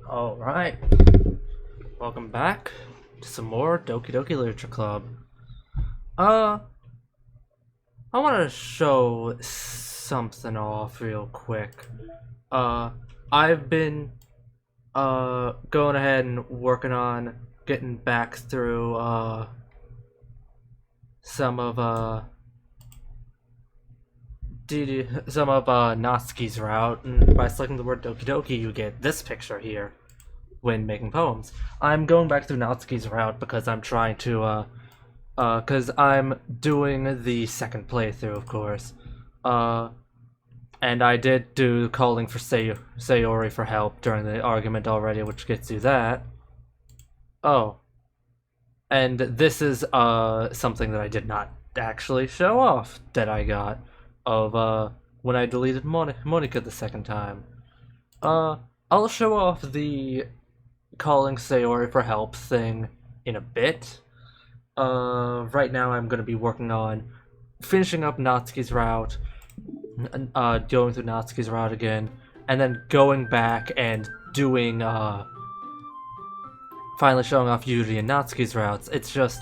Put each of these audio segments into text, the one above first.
Alright, welcome back to some more Doki Doki Literature Club. I want to show something off real quick. I've been, going ahead and working on getting back through, some of Natsuki's route, and by selecting the word Doki Doki, you get this picture here when making poems. I'm going back through Natsuki's route because I'm trying to, because I'm doing the second playthrough, of course. And I did do calling for Sayori for help during the argument already, which gets you that. Oh. And this is, something that I did not actually show off that I got of when I deleted Monica the second time. I'll show off the calling Sayori for help thing in a bit. Right now I'm going to be working on finishing up Natsuki's route, going through Natsuki's route again, and then going back and doing, finally showing off Yuri and Natsuki's routes. It's just,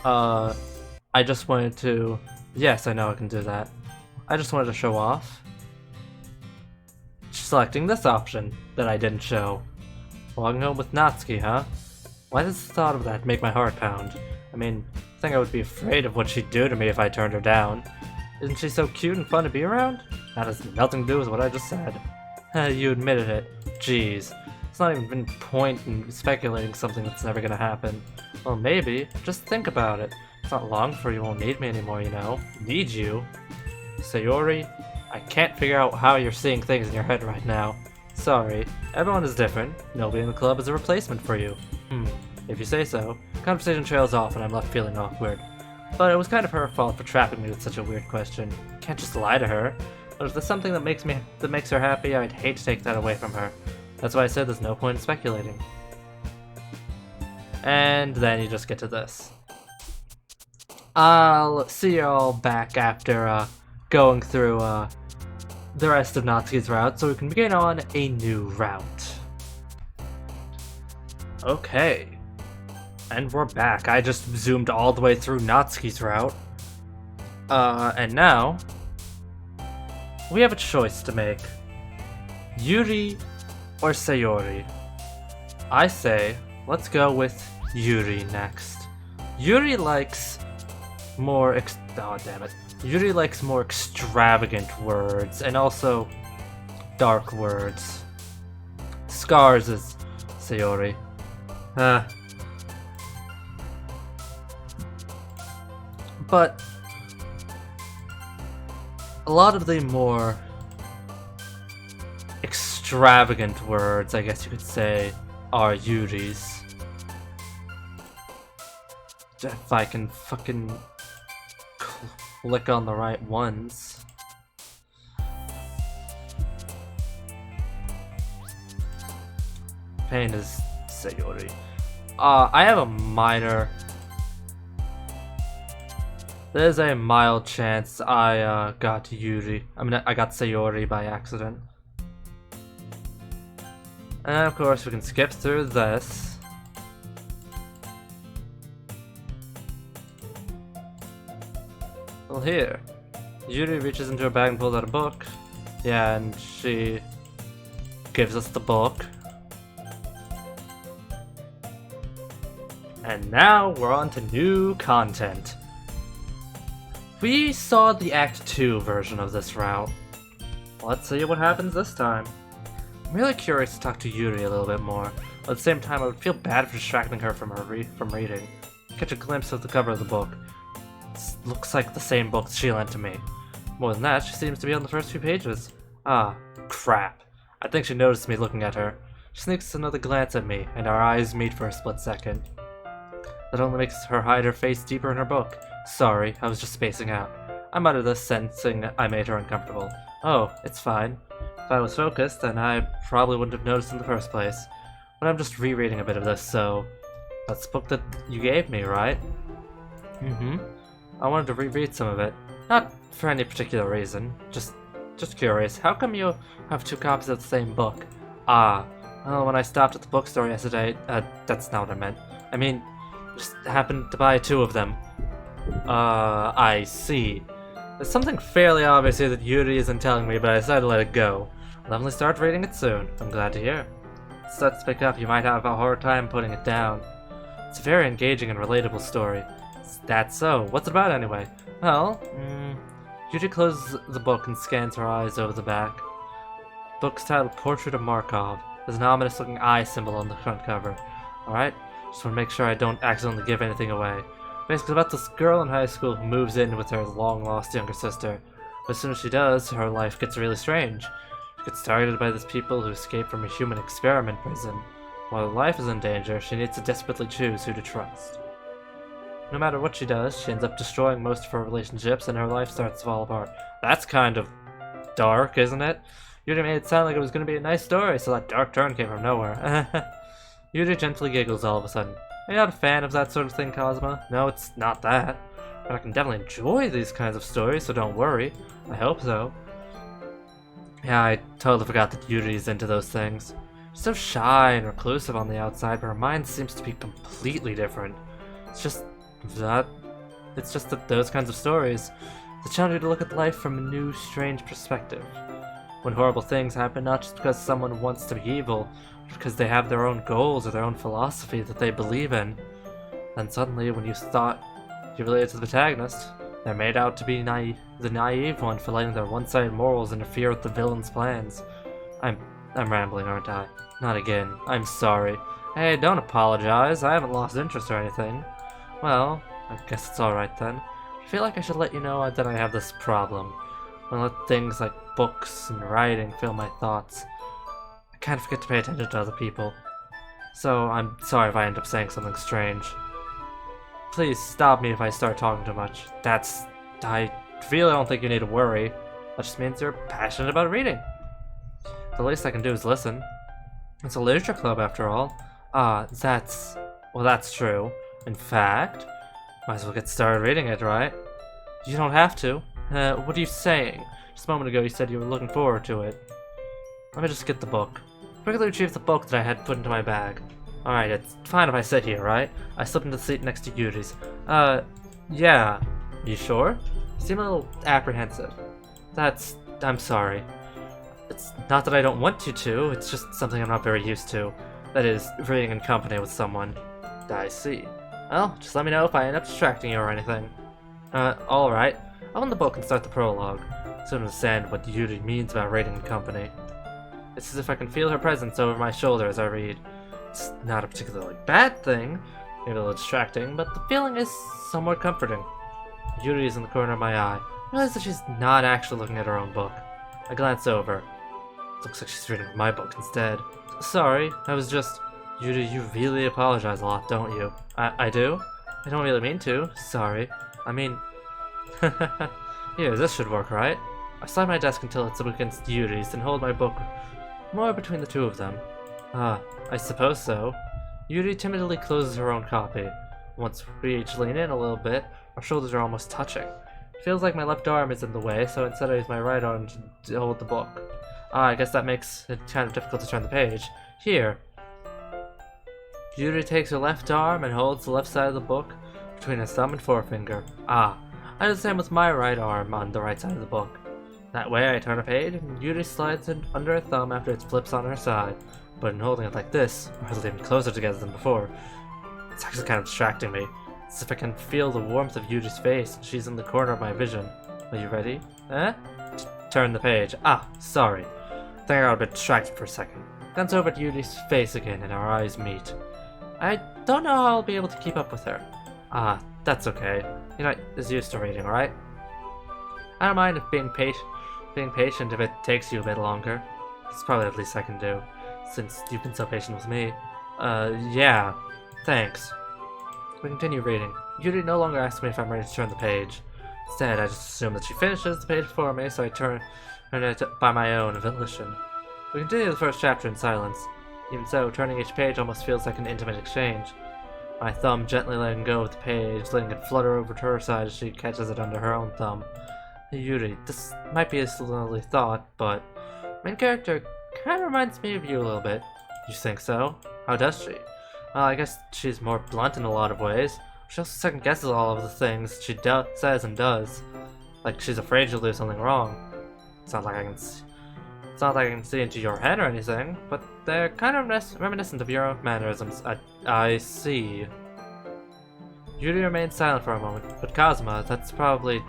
I just wanted to, yes, I know I can do that. I just wanted to show off selecting this option that I didn't show. Walking home with Natsuki, huh? Why does the thought of that make my heart pound? I mean, I think I would be afraid of what she'd do to me if I turned her down. Isn't she so cute and fun to be around? That has nothing to do with what I just said. You admitted it. Jeez. It's not even been point in speculating something that's never gonna happen. Well, maybe. Just think about it. It's not long before you won't need me anymore, you know. Need you? Sayori, I can't figure out how you're seeing things in your head right now. Sorry, everyone is different. Nobody in the club is a replacement for you. If you say so. Conversation trails off and I'm left feeling awkward. But it was kind of her fault for trapping me with such a weird question. Can't just lie to her. But if there's something that makes her happy, I'd hate to take that away from her. That's why I said there's no point in speculating. And then you just get to this. I'll see you all back after going through the rest of Natsuki's route so we can begin on a new route. Okay. And we're back. I just zoomed all the way through Natsuki's route. And now we have a choice to make. Yuri or Sayori? I say, let's go with Yuri next. Yuri likes more oh damn it. Yuri likes more extravagant words and also dark words. Scars is Sayori. But a lot of the more extravagant words, I guess you could say, are Yuri's. If I can fucking click on the right ones. Pain is Sayori. I have a minor... There's a mild chance I got Yuri. I got Sayori by accident. And of course we can skip through this. Well, here. Yuri reaches into her bag and pulls out a book. Yeah, and she gives us the book. And now we're on to new content. We saw the Act 2 version of this route. Let's see what happens this time. I'm really curious to talk to Yuri a little bit more, but at the same time I would feel bad for distracting her from reading. Catch a glimpse of the cover of the book. It looks like the same book she lent to me. More than that, she seems to be on the first few pages. Ah, crap. I think she noticed me looking at her. She sneaks another glance at me, and our eyes meet for a split second. That only makes her hide her face deeper in her book. Sorry, I was just spacing out. I muttered this, sensing I made her uncomfortable. Oh, it's fine. If I was focused, then I probably wouldn't have noticed in the first place. But I'm just rereading a bit of this, so... That's the book that you gave me, right? I wanted to reread some of it. Not for any particular reason. Just curious. How come you have two copies of the same book? Ah, Well, when I stopped at the bookstore yesterday, that's not what I meant. I mean, just happened to buy 2 of them. I see. There's something fairly obvious here that Yuri isn't telling me, but I decided to let it go. I'll definitely start reading it soon. I'm glad to hear. If it starts to pick up, you might have a hard time putting it down. It's a very engaging and relatable story. Is that so? What's it about anyway? Well, Yuri closes the book and scans her eyes over the back. The book's titled Portrait of Markov. There's an ominous looking eye symbol on the front cover. Alright? Just want to make sure I don't accidentally give anything away. Basically about this girl in high school who moves in with her long-lost younger sister. But as soon as she does, her life gets really strange. She gets targeted by these people who escape from a human experiment prison. While her life is in danger, she needs to desperately choose who to trust. No matter what she does, she ends up destroying most of her relationships and her life starts to fall apart. That's kind of dark, isn't it? Yuri made it sound like it was going to be a nice story, so that dark turn came from nowhere. Yuri gently giggles all of a sudden. Are you not a fan of that sort of thing, Cosma? No, it's not that. But I can definitely enjoy these kinds of stories, so don't worry. I hope so. Yeah, I totally forgot that Yuri's into those things. She's so shy and reclusive on the outside, but her mind seems to be completely different. It's just that those kinds of stories that challenge you to look at life from a new, strange perspective. When horrible things happen, not just because someone wants to be evil, but because they have their own goals or their own philosophy that they believe in. Then suddenly, when you thought you related to the protagonist, they're made out to be the naive one for letting their one-sided morals interfere with the villain's plans. I'm rambling, aren't I? Not again. I'm sorry. Hey, don't apologize. I haven't lost interest or anything. Well, I guess it's alright then. I feel like I should let you know that I have this problem. When I let things like books and writing fill my thoughts, I kind of forget to pay attention to other people. So I'm sorry if I end up saying something strange. Please stop me if I start talking too much. I really don't think you need to worry. That just means you're passionate about reading. The least I can do is listen. It's a literature club after all. That's true. In fact, might as well get started reading it, right? You don't have to. What are you saying? Just a moment ago you said you were looking forward to it. Let me just get the book. Quickly retrieve the book that I had put into my bag. Alright, it's fine if I sit here, right? I slipped into the seat next to Yuri's. Yeah. You sure? You seem a little apprehensive. I'm sorry. It's not that I don't want you to, it's just something I'm not very used to. That is, reading in company with someone. I see. Well, just let me know if I end up distracting you or anything. Alright. Open the book and start the prologue. I soon understand what Yuri means about reading in company. It's as if I can feel her presence over my shoulder as I read. It's not a particularly bad thing, maybe a little distracting, but the feeling is somewhat comforting. Yuri is in the corner of my eye. I realize that she's not actually looking at her own book. I glance over. Looks like she's reading my book instead. Sorry, I was just... Yuri, you really apologize a lot, don't you? I do? I don't really mean to. Sorry. I mean... Here, this should work, right? I slide my desk until it's up against Yuri's and hold my book more between the two of them. I suppose so. Yuri timidly closes her own copy. Once we each lean in a little bit, our shoulders are almost touching. It feels like my left arm is in the way, so instead I use my right arm to hold the book. I guess that makes it kind of difficult to turn the page. Here. Yuri takes her left arm and holds the left side of the book between his thumb and forefinger. I do the same with my right arm on the right side of the book. That way I turn a page and Yuri slides it under her thumb after it flips on her side. But in holding it like this, we're a little even closer together than before. It's actually kind of distracting me. It's as if I can feel the warmth of Yuri's face and she's in the corner of my vision. Are you ready? Turn the page. Sorry. I think I got a bit distracted for a second. Glance over at Yuri's face again and our eyes meet. I don't know how I'll be able to keep up with her. That's okay. You're not as used to reading, right? I don't mind if being patient if it takes you a bit longer. It's probably the least I can do, since you've been so patient with me. Yeah. Thanks. We continue reading. Yuri no longer asks me if I'm ready to turn the page. Instead, I just assume that she finishes the page for me, so I turn it by my own volition. We continue the first chapter in silence. Even so, turning each page almost feels like an intimate exchange. My thumb gently letting go of the page, letting it flutter over to her side as she catches it under her own thumb. Hey, Yuri, this might be a silly thought, but main character kind of reminds me of you a little bit. You think so? How does she? Well, I guess she's more blunt in a lot of ways. She also second guesses all of the things she says and does. Like she's afraid she'll do something wrong. It's not like I can see into your head or anything, but they're kind of reminiscent of your own mannerisms. I see. Yuri remained silent for a moment, but Kazuma, that's probably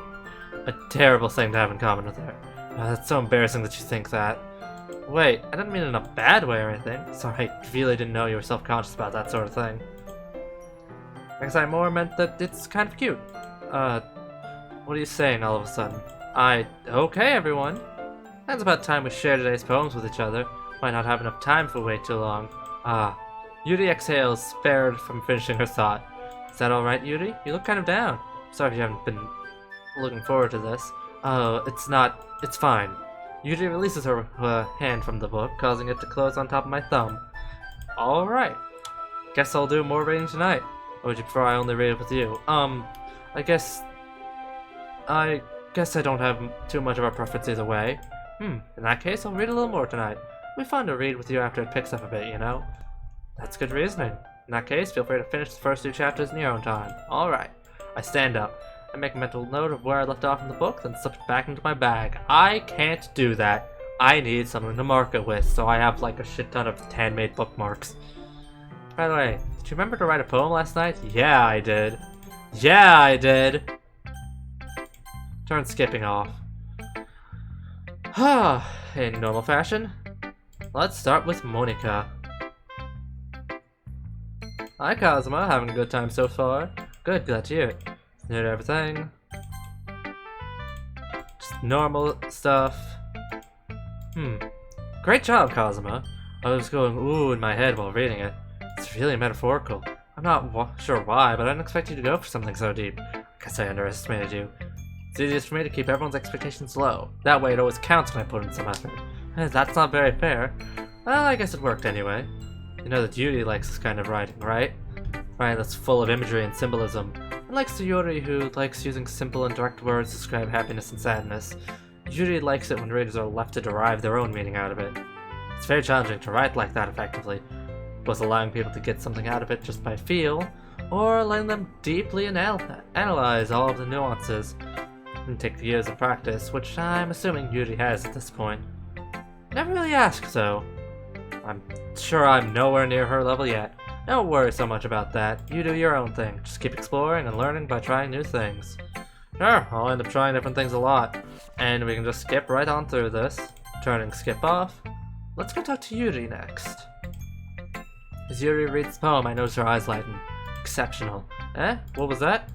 a terrible thing to have in common with her. That's so embarrassing that you think that. Wait, I didn't mean it in a bad way or anything. Sorry, I really didn't know you were self-conscious about that sort of thing. I guess I more meant that it's kind of cute. What are you saying all of a sudden? Okay, everyone. That's about time we share today's poems with each other. Might not have enough time if we wait too long. Yuri exhales, spared from finishing her thought. Is that alright, Yuri? You look kind of down. Sorry if you haven't been looking forward to this. It's fine. Yuri releases her hand from the book, causing it to close on top of my thumb. Alright. Guess I'll do more reading tonight. Or would you prefer I only read it with you? I guess I don't have too much of a preference either way. In that case, I'll read a little more tonight. It'll be fun to read with you after it picks up a bit, you know? That's good reasoning. In that case, feel free to finish the first 2 chapters in your own time. Alright. I stand up. I make a mental note of where I left off in the book, then slip it back into my bag. I can't do that. I need something to mark it with, so I have like a shit ton of handmade bookmarks. By the way, did you remember to write a poem last night? Yeah, I did. Yeah, I did! Turn skipping off. In normal fashion, let's start with Monika. Hi Kazuma, having a good time so far? Good, glad to hear it. New to everything. Just normal stuff. Great job, Kazuma. I was going ooh in my head while reading it. It's really metaphorical. I'm not sure why, but I didn't expect you to go for something so deep. I guess I underestimated you. It's easiest for me to keep everyone's expectations low. That way it always counts when I put in some effort. That's not very fair. Well, I guess it worked anyway. You know that Yuri likes this kind of writing, right? Writing that's full of imagery and symbolism. Likes the Yuri who likes using simple and direct words to describe happiness and sadness. Yuri likes it when readers are left to derive their own meaning out of it. It's very challenging to write like that effectively, both allowing people to get something out of it just by feel, or letting them deeply analyze all of the nuances, and take years of practice, which I'm assuming Yuri has at this point. Never really asked though. I'm sure I'm nowhere near her level yet. Don't worry so much about that. You do your own thing. Just keep exploring and learning by trying new things. Sure, I'll end up trying different things a lot. And we can just skip right on through this. Turning skip off. Let's go talk to Yuri next. As Yuri reads the poem, I notice her eyes lighten. Exceptional. What was that?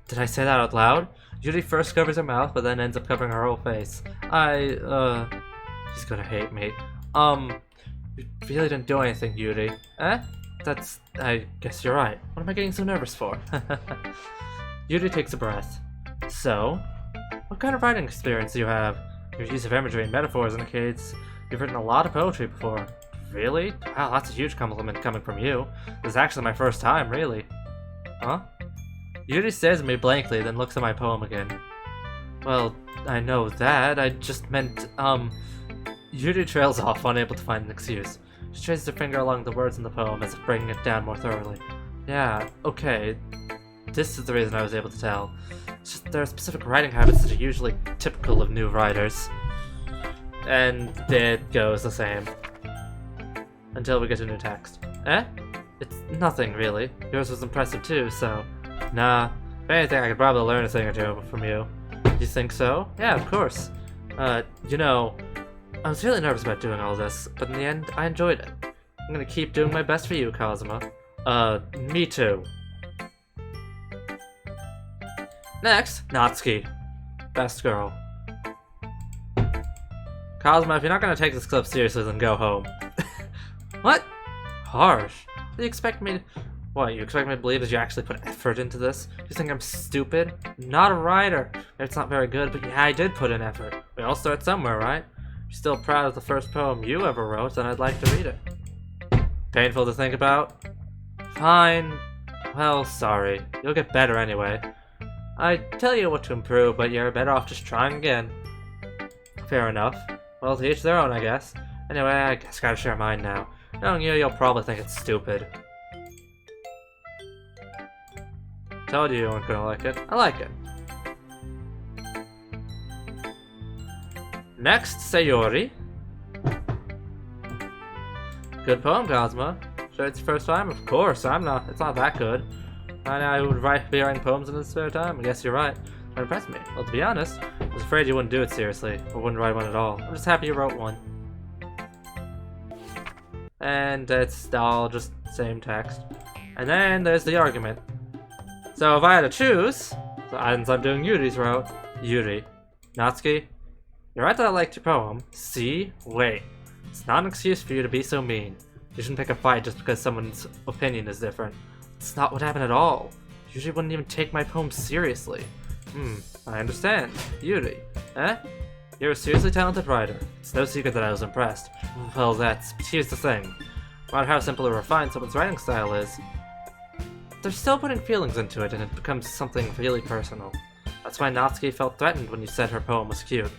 Did I say that out loud? Yuri first covers her mouth, but then ends up covering her whole face. He's gonna hate me. You really didn't do anything, Yuri. I guess you're right. What am I getting so nervous for? Yuri takes a breath. So, what kind of writing experience do you have? Your use of imagery and metaphors indicates you've written a lot of poetry before. Really? Wow, that's a huge compliment coming from you. This is actually my first time, really. Huh? Yuri stares at me blankly, then looks at my poem again. Well, I know that. I just meant, Yuri trails off, unable to find an excuse. She traces her finger along the words in the poem as if breaking it down more thoroughly. Yeah, okay. This is the reason I was able to tell. It's just there are specific writing habits that are usually typical of new writers. And it goes the same. Until we get a new text. It's nothing, really. Yours was impressive too, so... Nah. If anything, I could probably learn a thing or two from you. You think so? Yeah, of course. You know... I was really nervous about doing all this, but in the end, I enjoyed it. I'm gonna keep doing my best for you, Kazuma. Me too. Next, Natsuki. Best girl. Kazuma, if you're not gonna take this clip seriously, then go home. What? Harsh. Do you expect me to... What, you expect me to believe that you actually put effort into this? You think I'm stupid? Not a writer. It's not very good, but yeah, I did put in effort. We all start somewhere, right? If you're still proud of the first poem you ever wrote, then I'd like to read it. Painful to think about? Fine. Well, sorry. You'll get better anyway. I'd tell you what to improve, but you're better off just trying again. Fair enough. Well, to each their own, I guess. Anyway, I guess I gotta share mine now. Knowing you, you'll probably think it's stupid. Told you weren't gonna like it. I like it. Next, Sayori. Good poem, Cosmo. Sure it's your first time? Of course, it's not that good. I would be writing poems in his spare time. I guess you're right. That impressed me. Well, to be honest, I was afraid you wouldn't do it seriously, or wouldn't write one at all. I'm just happy you wrote one. And it's all just same text. And then there's the argument. So if I had to choose, since I'm doing Yuri's route, Yuri. Natsuki, you're right that I liked your poem. See? Wait. It's not an excuse for you to be so mean. You shouldn't pick a fight just because someone's opinion is different. It's not what happened at all. Yuri wouldn't even take my poem seriously. I understand. Yuri. Eh? You're a seriously talented writer. It's no secret that I was impressed. Well, but here's the thing. No matter how simple or refined someone's writing style is, they're still putting feelings into it and it becomes something really personal. That's why Natsuki felt threatened when you said her poem was cute.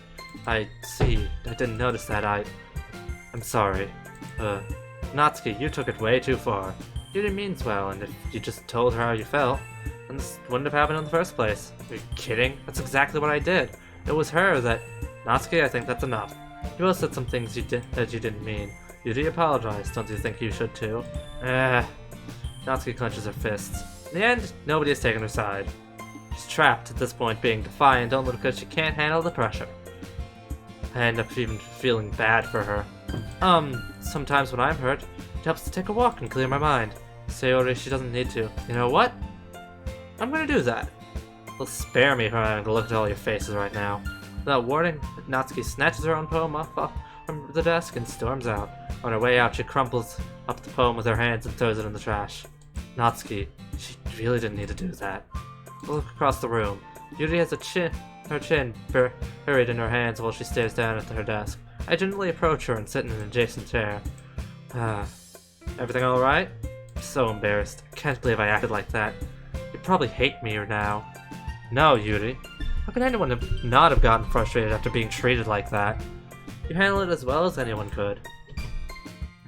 I see. I didn't notice that. I'm sorry. Natsuki, you took it way too far. Yuri means well, and if you just told her how you felt, then this wouldn't have happened in the first place. Are you kidding? That's exactly what I did. It was her that... Natsuki, I think that's enough. You both said some things that you didn't mean. Yuri apologized. Don't you think you should too? Natsuki clenches her fists. In the end, nobody has taken her side. She's trapped at this point, being defiant only because she can't handle the pressure. I end up even feeling bad for her. Sometimes when I'm hurt, it helps to take a walk and clear my mind. Sayori, she doesn't need to. You know what? I'm gonna do that. Well, spare me from having to look at all your faces right now. Without warning, Natsuki snatches her own poem off from the desk and storms out. On her way out, she crumples up the poem with her hands and throws it in the trash. Natsuki, she really didn't need to do that. I look across the room. Yuri has her chin buried in her hands while she stares down at her desk. I gently approach her and sit in an adjacent chair. Everything alright? I'm so embarrassed. I can't believe I acted like that. You probably hate me now. No, Yuri. How can anyone not have gotten frustrated after being treated like that? You handle it as well as anyone could.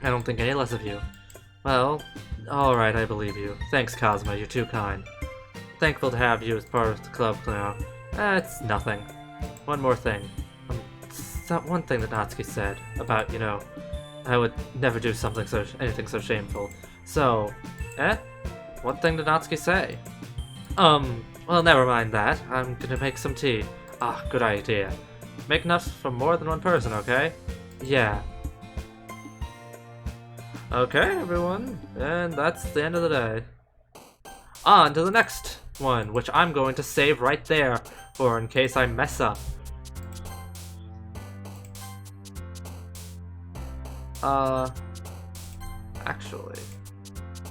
I don't think any less of you. Well, alright, I believe you. Thanks, Cosmo, you're too kind. Thankful to have you as part of the club now. It's nothing. One more thing. That one thing that Natsuki said about, I would never do anything so shameful. So, What thing did Natsuki say? Well, never mind that. I'm gonna make some tea. Ah, good idea. Make enough for more than one person, okay? Yeah. Okay, everyone. And that's the end of the day. On to the next one, which I'm going to save right there for in case I mess up. Actually,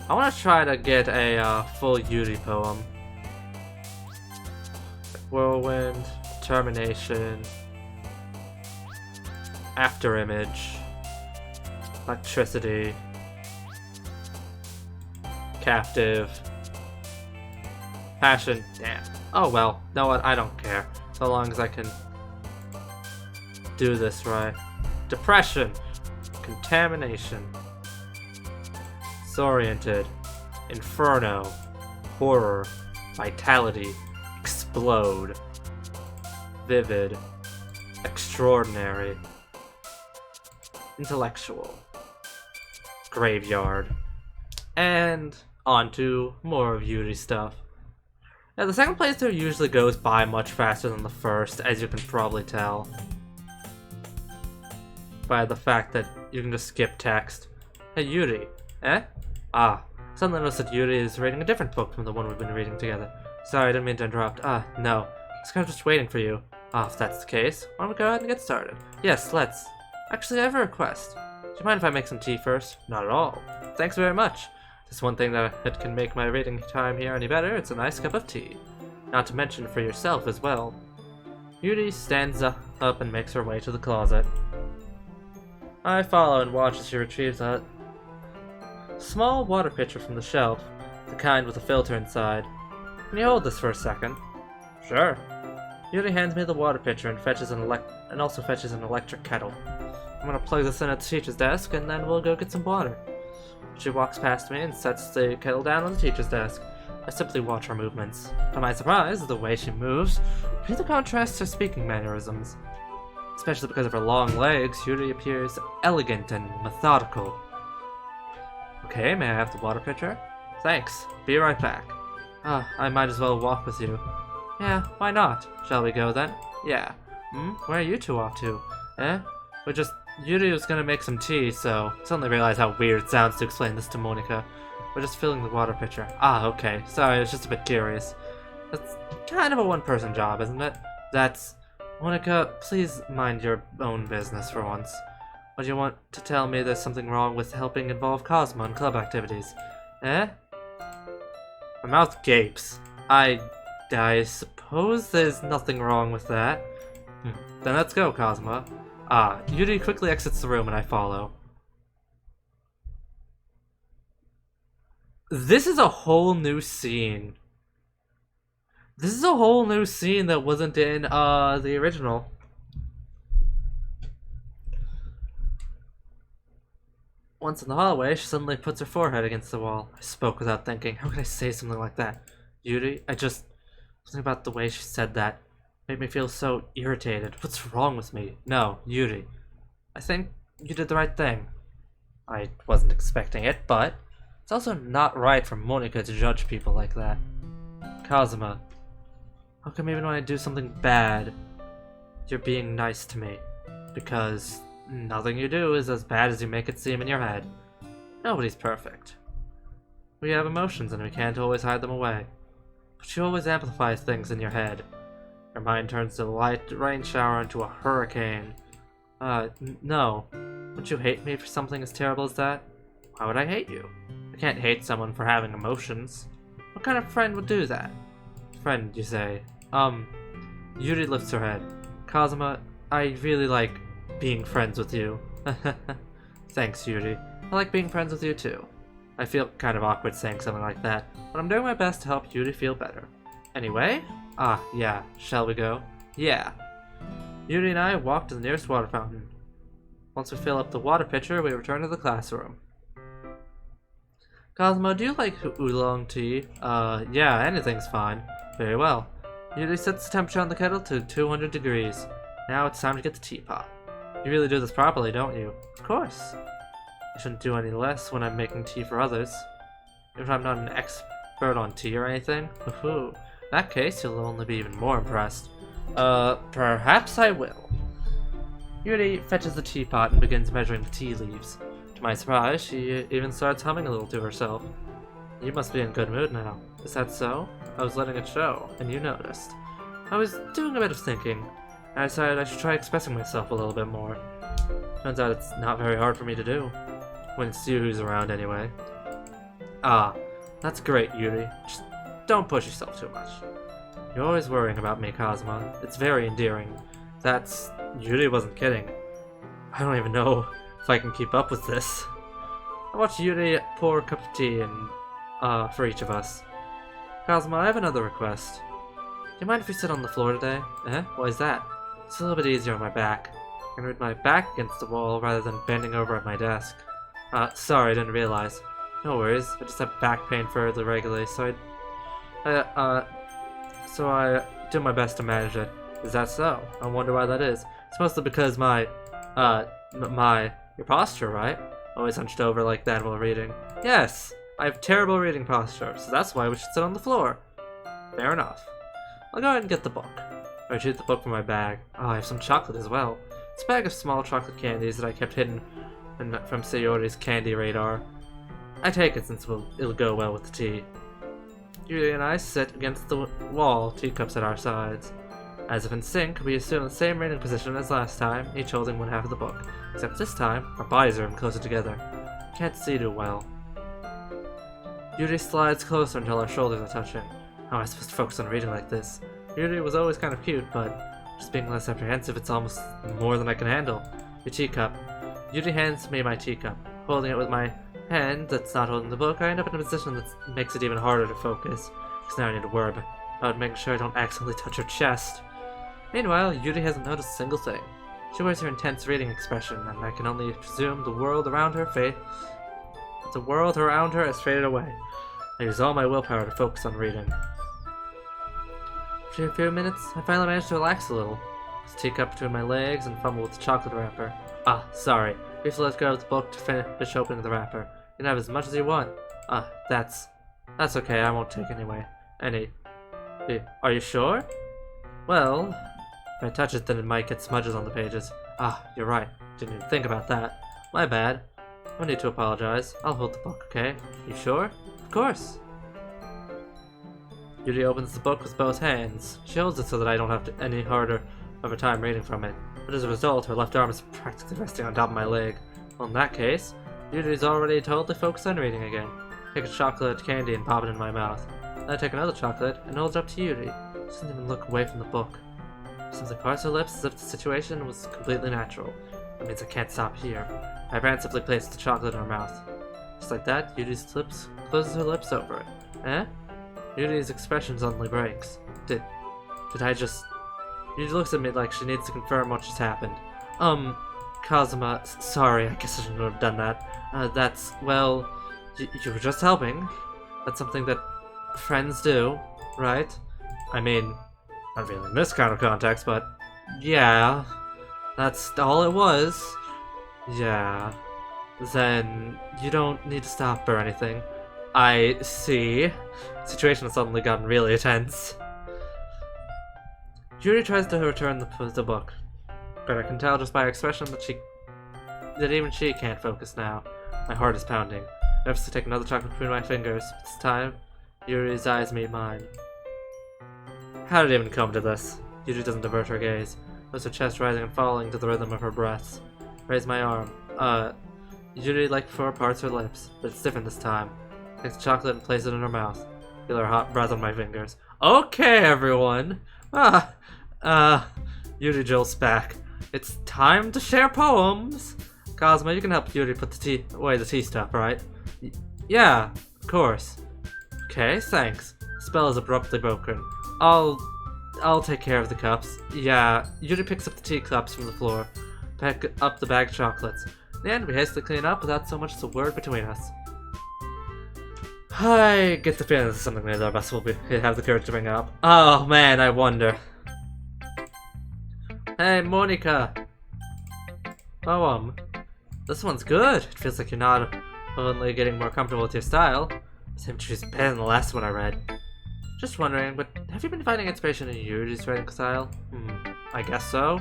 I want to try to get a full Yuri poem. Whirlwind, Determination, After Image, Electricity, Captive, Passion, damn. Oh well, know what, I don't care. So long as I can do this right. Depression, Contamination, Disoriented, Inferno, Horror, Vitality, Explode, Vivid, Extraordinary, Intellectual, Graveyard, and on to more of Yuri stuff. Now, the second playthrough usually goes by much faster than the first, as you can probably tell by the fact that you can just skip text. Hey, Yuri. Suddenly noticed that Yuri is reading a different book from the one we've been reading together. Sorry, I didn't mean to interrupt. No. I was kind of just waiting for you. If that's the case, why don't we go ahead and get started? Yes, let's. Actually, I have a request. Do you mind if I make some tea first? Not at all. Thanks very much. Just one thing that can make my reading time here any better, it's a nice cup of tea. Not to mention for yourself as well. Yuri stands up and makes her way to the closet. I follow and watch as she retrieves a small water pitcher from the shelf, the kind with a filter inside. Can you hold this for a second? Sure. Yuri hands me the water pitcher and also fetches an electric kettle. I'm gonna plug this in at the teacher's desk, and then we'll go get some water. She walks past me and sets the kettle down on the teacher's desk. I simply watch her movements. To my surprise, the way she moves really contrasts her speaking mannerisms. Especially because of her long legs, Yuri appears elegant and methodical. Okay, may I have the water pitcher? Thanks. Be right back. I might as well walk with you. Yeah, why not? Shall we go then? Yeah. Where are you two off to? Yuri was gonna make some tea, so suddenly realized how weird it sounds to explain this to Monika. We're just filling the water pitcher. Okay. Sorry, I was just a bit curious. That's kind of a one-person job, isn't it? Monika, please mind your own business for once. Or do you want to tell me there's something wrong with helping involve Cosmo in club activities? My mouth gapes. I suppose there's nothing wrong with that. Then let's go, Cosmo. Yuri quickly exits the room and I follow. This is a whole new scene. This is a whole new scene that wasn't in the original. Once in the hallway, she suddenly puts her forehead against the wall. I spoke without thinking. How could I say something like that? Yuri, something about the way she said that made me feel so irritated. What's wrong with me? No, Yuri. I think you did the right thing. I wasn't expecting it, but it's also not right for Monika to judge people like that. Kazuma, how come even when I do something bad, you're being nice to me? Because nothing you do is as bad as you make it seem in your head. Nobody's perfect. We have emotions and we can't always hide them away. But you always amplify things in your head. Your mind turns a light rain shower into a hurricane. No. Wouldn't you hate me for something as terrible as that? Why would I hate you? I can't hate someone for having emotions. What kind of friend would do that? Friend, you say? Yuri lifts her head. Kazuma, I really like being friends with you. Thanks, Yuri. I like being friends with you too. I feel kind of awkward saying something like that, but I'm doing my best to help Yuri feel better. Anyway? Yeah. Shall we go? Yeah. Yuri and I walk to the nearest water fountain. Once we fill up the water pitcher, we return to the classroom. Cosmo, do you like oolong tea? Yeah, anything's fine. Very well. Yuri sets the temperature on the kettle to 200 degrees. Now it's time to get the teapot. You really do this properly, don't you? Of course. I shouldn't do any less when I'm making tea for others. Even if I'm not an expert on tea or anything. Woohoo. In that case, you'll only be even more impressed. Perhaps I will. Yuri fetches the teapot and begins measuring the tea leaves. To my surprise, she even starts humming a little to herself. You must be in good mood now. Is that so? I was letting it show, and you noticed. I was doing a bit of thinking. I decided I should try expressing myself a little bit more. Turns out it's not very hard for me to do. When it's you who's around, anyway. That's great, Yuri. Just don't push yourself too much. You're always worrying about me, Cosmo. It's very endearing. Yuri wasn't kidding. I don't even know if I can keep up with this. I watch Yuri pour a cup of tea and, for each of us. Cosmo, I have another request. Do you mind if we sit on the floor today? Why is that? It's a little bit easier on my back. I can read my back against the wall rather than bending over at my desk. Sorry, I didn't realize. No worries, I just have back pain fairly regularly, so I do my best to manage it. Is that so? I wonder why that is. It's mostly because your posture, right? Always hunched over like that while reading. Yes! I have terrible reading posture, so that's why we should sit on the floor. Fair enough. I'll go ahead and get the book. I retrieve the book from my bag. I have some chocolate as well. It's a bag of small chocolate candies that I kept hidden from Sayori's candy radar. I take it since it'll go well with the tea. Yuri and I sit against the wall, teacups at our sides. As if in sync, we assume the same reading position as last time, each holding one half of the book. Except this time, our bodies are even closer together. Can't see too well. Yuri slides closer until our shoulders are touching. How am I supposed to focus on reading like this? Yuri was always kind of cute, but just being less apprehensive, it's almost more than I can handle. Your teacup. Yuri hands me my teacup. Holding it with my hand that's not holding the book, I end up in a position that makes it even harder to focus. Because now I need to worry about making sure I don't accidentally touch her chest. Meanwhile, Yuri hasn't noticed a single thing. She wears her intense reading expression, and I can only presume the world around her has faded away. I use all my willpower to focus on reading. After a few minutes, I finally managed to relax a little. Put the teacup between my legs and fumble with the chocolate wrapper. Ah, sorry. Briefly let go of the book to finish opening the wrapper. You can have as much as you want. That's okay. I won't take any. Are you sure? Well, if I touch it, then it might get smudges on the pages. Ah, you're right. Didn't even think about that. My bad. No need to apologize. I'll hold the book, okay? You sure? Of course. Yuri opens the book with both hands. She holds it so that I don't have any harder of a time reading from it. But as a result, her left arm is practically resting on top of my leg. Well, in that case, Yuri's already totally focused on reading again. Take a chocolate candy and pop it in my mouth. Then I take another chocolate and hold it up to Yuri. She doesn't even look away from the book. She simply parts her lips as if the situation was completely natural. That means I can't stop here. My parent simply places the chocolate in her mouth. Just like that, Yuri's lips closes her lips over it. Eh? Yuri's expression suddenly breaks. Did I just... Yuri looks at me like she needs to confirm what just happened. Kazuma, sorry, I guess I shouldn't have done that. Well, you were just helping. That's something that friends do, right? I mean, not really in this kind of context, but yeah, that's all it was. Yeah. Then you don't need to stop or anything. I see. The situation has suddenly gotten really tense. Yuri tries to return the book, but I can tell just by her expression that even she can't focus now. My heart is pounding. I have to take another chocolate between my fingers, but this time, Yuri's eyes meet mine. How did it even come to this? Yuri doesn't divert her gaze. Notice her chest rising and falling to the rhythm of her breaths. Raise my arm. Yuri, like before, parts her lips, but it's different this time. Takes the chocolate and places it in her mouth. Feel her hot breath on my fingers. Okay, everyone! Yuri jolts back. It's time to share poems! Kazuma, you can help Yuri put away the tea stuff, right? Yeah, of course. Okay, thanks. The spell is abruptly broken. I'll take care of the cups. Yeah, Yuri picks up the teacups from the floor. Pick up the bag of chocolates. In the end, we hastily clean up without so much as a word between us. I get the feeling this is something neither of us will have the courage to bring up. Oh man, I wonder. Hey, Monica! Poem. This one's good. It feels like you're not only getting more comfortable with your style. It's better than the last one I read. Just wondering, but have you been finding inspiration in Yuri's writing style? I guess so.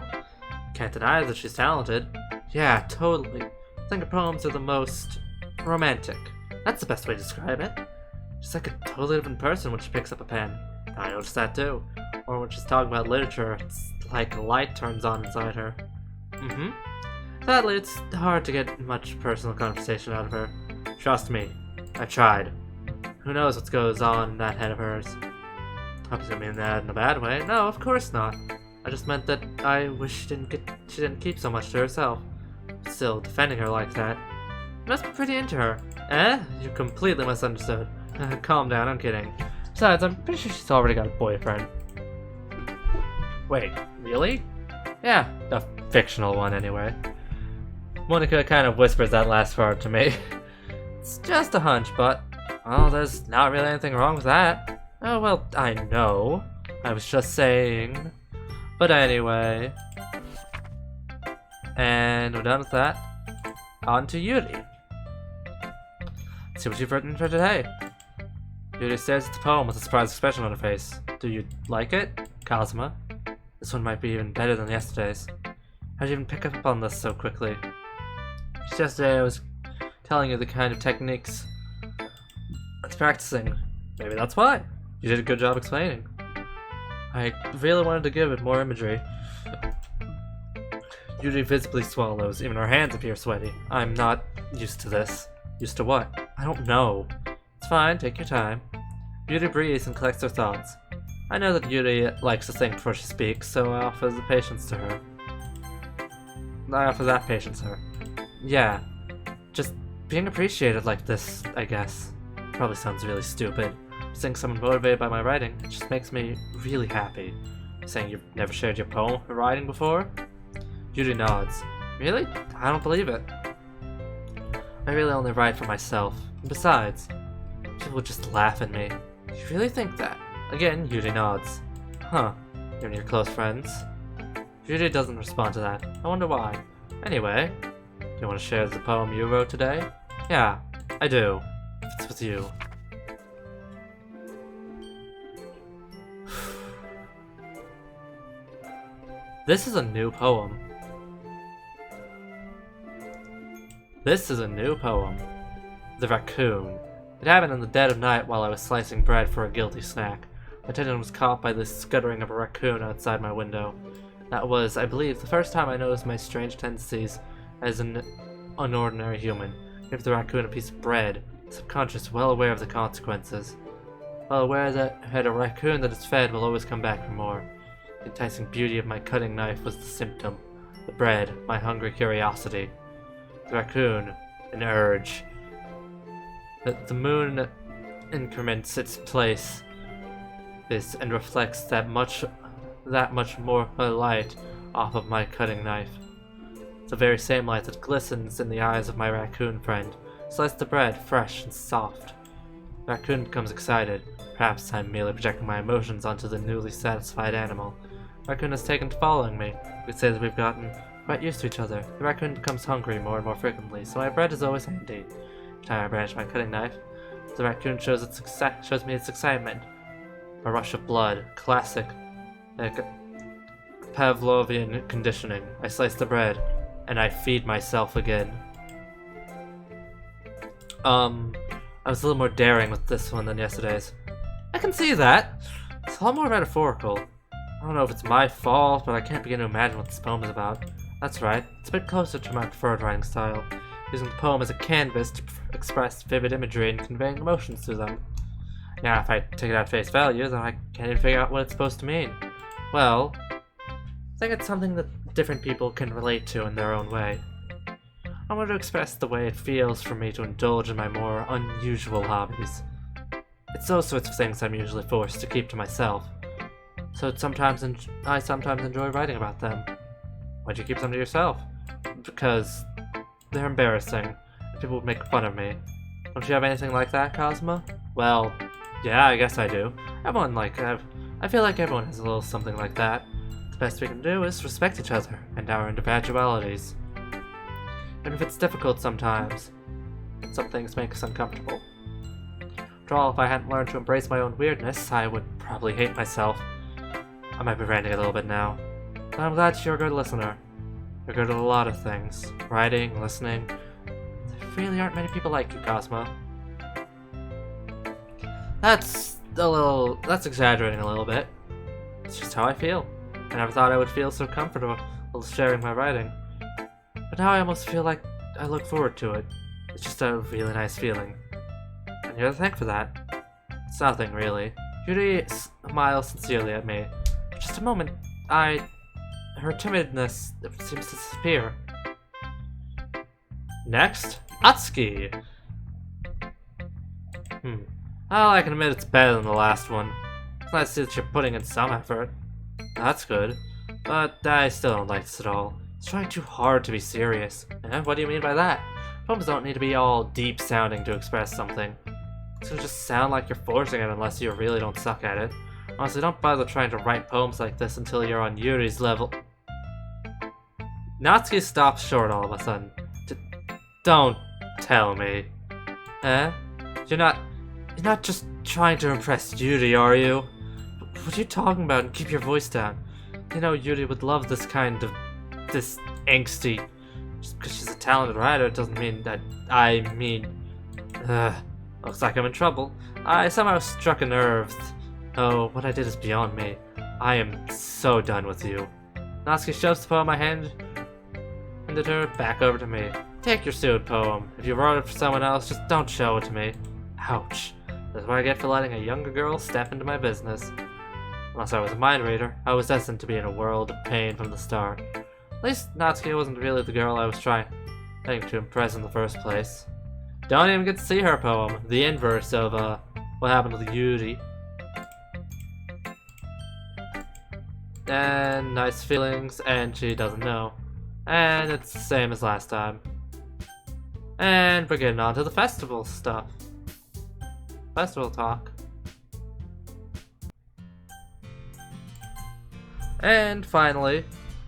Can't deny that she's talented. Yeah, totally. I think her poems are the most romantic. That's the best way to describe it. She's like a totally different person when she picks up a pen. I noticed that too. Or when she's talking about literature, it's like a light turns on inside her. Sadly, it's hard to get much personal conversation out of her. Trust me, I tried. Who knows what goes on in that head of hers. Hope you don't mean that in a bad way. No, of course not. I just meant that I wish she didn't keep so much to herself. But still, defending her like that. You must be pretty into her. Eh? You completely misunderstood. Calm down, I'm kidding. Besides, I'm pretty sure she's already got a boyfriend. Wait, really? Yeah, a fictional one anyway. Monica kind of whispers that last part to me. It's just a hunch, but, well, there's not really anything wrong with that. Oh, well, I know. I was just saying. But anyway. And we're done with that. On to Yuri. See what you've written for today. Yuri stares at the poem with a surprised expression on her face. Do you like it, Kazuma? This one might be even better than yesterday's. How'd you even pick up on this so quickly? Just yesterday I was telling you the kind of techniques I was practicing. Maybe that's why. You did a good job explaining. I really wanted to give it more imagery. Yuri visibly swallows, even her hands appear sweaty. I'm not used to this. Used to what? I don't know. It's fine, take your time. Yuri breathes and collects her thoughts. I know that Yuri likes to think before she speaks, so I offer that patience to her. Yeah, just being appreciated like this, I guess. Probably sounds really stupid. Seeing someone motivated by my writing, it just makes me really happy. Saying you've never shared your poem or writing before? Yuri nods. Really? I don't believe it. I really only write for myself. And besides, people just laugh at me. You really think that? Again, Yuri nods. Huh. You and your close friends? Yuri doesn't respond to that. I wonder why. Anyway, do you want to share the poem you wrote today? Yeah, I do. If it's with you. This is a new poem. This is a new poem. The Raccoon. It happened in the dead of night while I was slicing bread for a guilty snack. My attention was caught by the scuttering of a raccoon outside my window. That was, I believe, the first time I noticed my strange tendencies as an unordinary human. Give the raccoon a piece of bread, subconscious, well aware of the consequences. Well aware that a raccoon that is fed will always come back for more. The enticing beauty of my cutting knife was the symptom. The bread, my hungry curiosity. The raccoon, an urge. The moon increments its place and reflects that much more light off of my cutting knife. It's the very same light that glistens in the eyes of my raccoon friend. Slice the bread, fresh and soft. The raccoon becomes excited. Perhaps I'm merely projecting my emotions onto the newly satisfied animal. The raccoon has taken to following me. We could say that we've gotten quite used to each other. The raccoon becomes hungry more and more frequently, so my bread is always handy. Every time I branch my cutting knife, the raccoon shows me its excitement. A rush of blood, classic, like Pavlovian conditioning. I slice the bread, and I feed myself again. I was a little more daring with this one than yesterday's. I can see that. It's a lot more metaphorical. I don't know if it's my fault, but I can't begin to imagine what this poem is about. That's right, it's a bit closer to my preferred writing style, using the poem as a canvas to express vivid imagery and conveying emotions through them. Now, if I take it at face value, then I can't even figure out what it's supposed to mean. Well, I think it's something that different people can relate to in their own way. I want to express the way it feels for me to indulge in my more unusual hobbies. It's those sorts of things I'm usually forced to keep to myself. So I sometimes enjoy writing about them. Why'd you keep them to yourself? Because they're embarrassing. People would make fun of me. Don't you have anything like that, Cosmo? Well, yeah, I guess I do. I feel like everyone has a little something like that. The best we can do is respect each other and our individualities. And if it's difficult sometimes, some things make us uncomfortable. After all, if I hadn't learned to embrace my own weirdness, I would probably hate myself. I might be ranting a little bit now, but I'm glad you're a good listener. You're good at a lot of things. Writing, listening. There really aren't many people like you, Cosmo. That's exaggerating a little bit. It's just how I feel. I never thought I would feel so comfortable sharing my writing. But now I almost feel like I look forward to it. It's just a really nice feeling. And you're to thank for that. It's nothing, really. Yuri smiles sincerely at me. For just a moment, her timidness seems to disappear. Next, Atsuki. Well, I can admit it's better than the last one. It's nice to see that you're putting in some effort. That's good. But I still don't like this at all. It's trying too hard to be serious. What do you mean by that? Poems don't need to be all deep sounding to express something. It's gonna just sound like you're forcing it unless you really don't suck at it. Honestly, don't bother trying to write poems like this until you're on Yuri's level. Natsuki stops short all of a sudden. Don't tell me. You're not just trying to impress Yuri, are you? What are you talking about? And keep your voice down. You know Yuri would love this angsty. Just because she's a talented writer doesn't mean that looks like I'm in trouble. I somehow struck a nerve. Oh, what I did is beyond me. I am so done with you. Natsuki shoves the poem I handed her back over to me. Take your stupid poem. If you wrote it for someone else, just don't show it to me. Ouch. That's what I get for letting a younger girl step into my business. Unless I was a mind reader, I was destined to be in a world of pain from the start. At least Natsuki wasn't really the girl I was trying to impress in the first place. Don't even get to see her poem, the inverse of what happened with Yuri. And nice feelings, and she doesn't know. And it's the same as last time. And we're getting on to the festival stuff. Festival talk. And finally,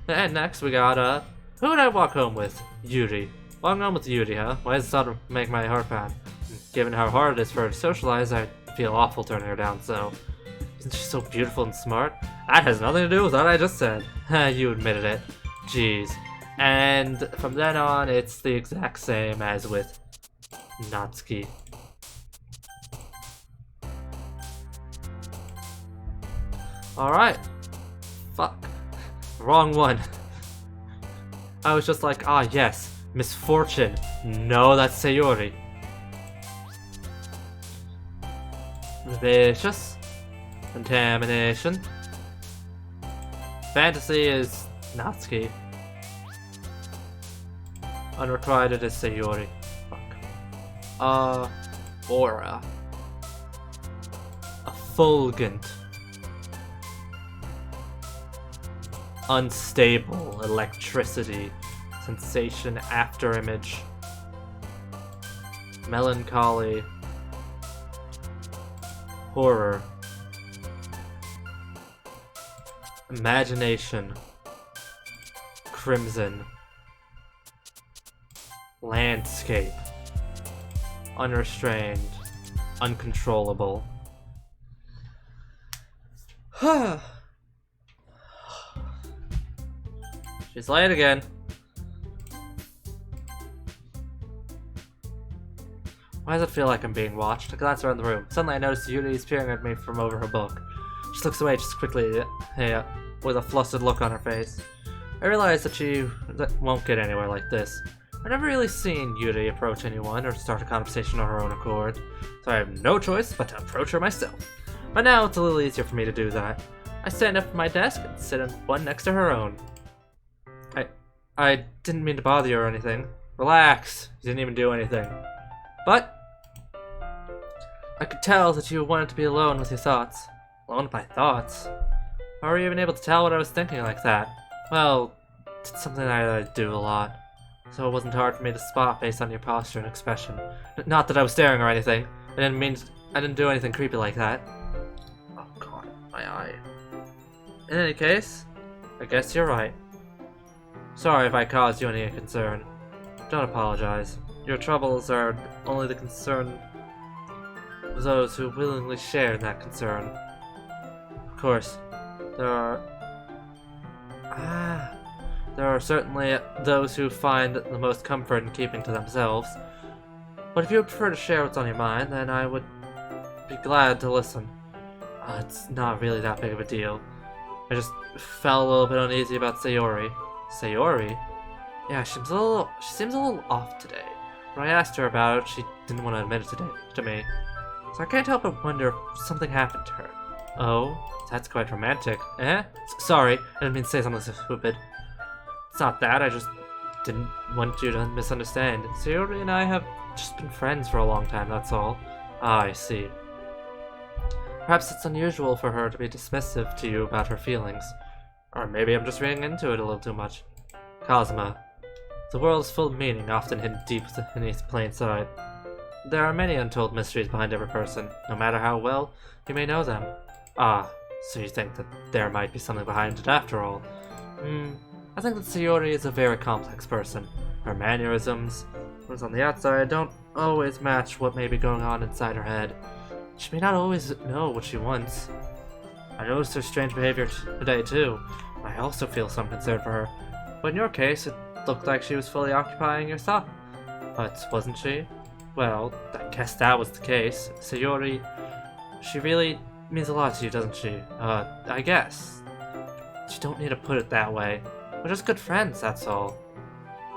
and next we got, who would I walk home with? Yuri. Walking home with Yuri, huh? Why does that make my heart pound? Given how hard it is for her to socialize, I feel awful turning her down, so... Isn't she so beautiful and smart? That has nothing to do with what I just said. You admitted it. Jeez. And from then on, it's the exact same as with Natsuki. Alright. Fuck. Wrong one. I was just like, ah yes, misfortune. No, that's Sayori. Vicious. Contamination. Fantasy is Natsuki. Unrequited is Sayori. Fuck. Aura. Effulgent. Unstable. Electricity. Sensation after image. Melancholy. Horror. Imagination. Crimson. Landscape. Unrestrained. Uncontrollable. She's late again. Why does it feel like I'm being watched? I glance around the room. Suddenly I notice Yuri is peering at me from over her book. She looks away just quickly, with a flustered look on her face. I realize that she won't get anywhere like this. I've never really seen Yuri approach anyone or start a conversation on her own accord, so I have no choice but to approach her myself. But now it's a little easier for me to do that. I stand up from my desk and sit in one next to her own. I didn't mean to bother you or anything. Relax, you didn't even do anything. But I could tell that you wanted to be alone with your thoughts. Alone with my thoughts? How were you even able to tell what I was thinking like that? Well, it's something I do a lot, so it wasn't hard for me to spot based on your posture and expression. Not that I was staring or anything. I didn't do anything creepy like that. Oh god, my eye. In any case, I guess you're right. Sorry if I caused you any concern. Don't apologize. Your troubles are only the concern of those who willingly share in that concern. Of course, there are certainly those who find the most comfort in keeping to themselves. But if you would prefer to share what's on your mind, then I would be glad to listen. It's not really that big of a deal. I just felt a little bit uneasy about Sayori. Sayori? Yeah, she seems a little off today. When I asked her about it, she didn't want to admit it to me. So I can't help but wonder if something happened to her. Oh, that's quite romantic. Sorry, I didn't mean to say something so stupid. It's not that, I just didn't want you to misunderstand. Sayori and I have just been friends for a long time, that's all. Ah, I see. Perhaps it's unusual for her to be dismissive to you about her feelings. Or maybe I'm just reading into it a little too much. Kazuma. The world is full of meaning, often hidden deep beneath plain sight. There are many untold mysteries behind every person, no matter how well you may know them. Ah, so you think that there might be something behind it after all. I think that Sayori is a very complex person. Her mannerisms, what's on the outside, don't always match what may be going on inside her head. She may not always know what she wants. I noticed her strange behavior today too. I also feel some concern for her. But in your case, it looked like she was fully occupying your thought. But wasn't she? Well, I guess that was the case. Sayori, she really means a lot to you, doesn't she? I guess. You don't need to put it that way. We're just good friends, that's all.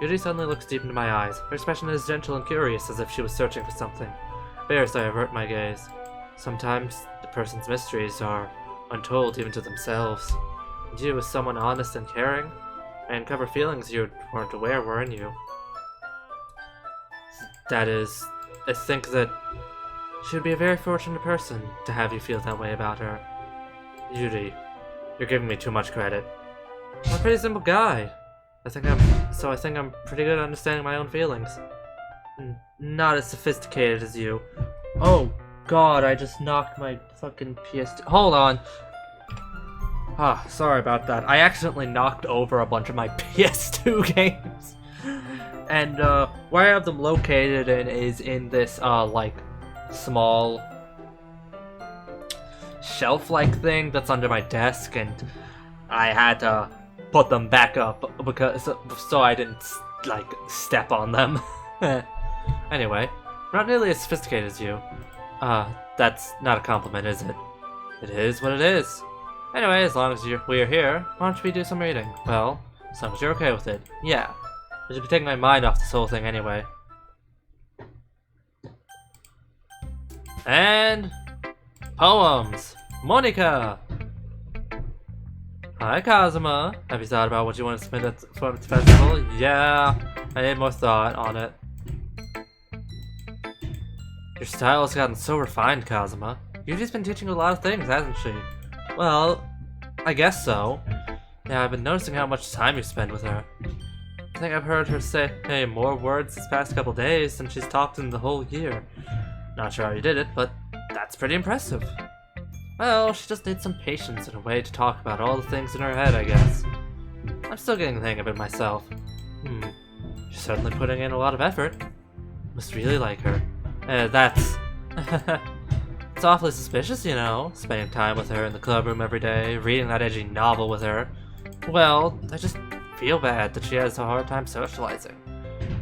Yuri suddenly looks deep into my eyes. Her expression is gentle and curious, as if she was searching for something. Embarrassed, I avert my gaze. Sometimes the person's mysteries are untold even to themselves. And you, as someone honest and caring, may uncover feelings you weren't aware were in you. That is, I think that she would be a very fortunate person to have you feel that way about her. Yuri, you're giving me too much credit. I'm a pretty simple guy. I think I'm so I think I'm pretty good at understanding my own feelings. Not as sophisticated as you. Oh god, I just knocked my fucking PS2. Hold on. Ah, sorry about that. I accidentally knocked over a bunch of my PS2 games. And where I have them located in is in this like small shelf-like thing that's under my desk, and I had to put them back up because so I didn't like step on them. Anyway, I'm not nearly as sophisticated as you. That's not a compliment, is it? It is what it is. Anyway, as long as we're here, why don't we do some reading? Well, as long as you're okay with it. Yeah. I should be taking my mind off this whole thing anyway. And poems. Monica. Hi, Kazuma. Have you thought about what you want to submit for the festival? Yeah, I need more thought on it. Your style has gotten so refined, Kazuma. Yuri's been teaching you a lot of things, hasn't she? Well, I guess so. Yeah, I've been noticing how much time you spend with her. I think I've heard her say more words this past couple days than she's talked in the whole year. Not sure how you did it, but that's pretty impressive. Well, she just needs some patience and a way to talk about all the things in her head, I guess. I'm still getting the hang of it myself. She's certainly putting in a lot of effort. Must really like her. That's... It's awfully suspicious, you know, spending time with her in the club room every day, reading that edgy novel with her. Well, I just feel bad that she has a hard time socializing.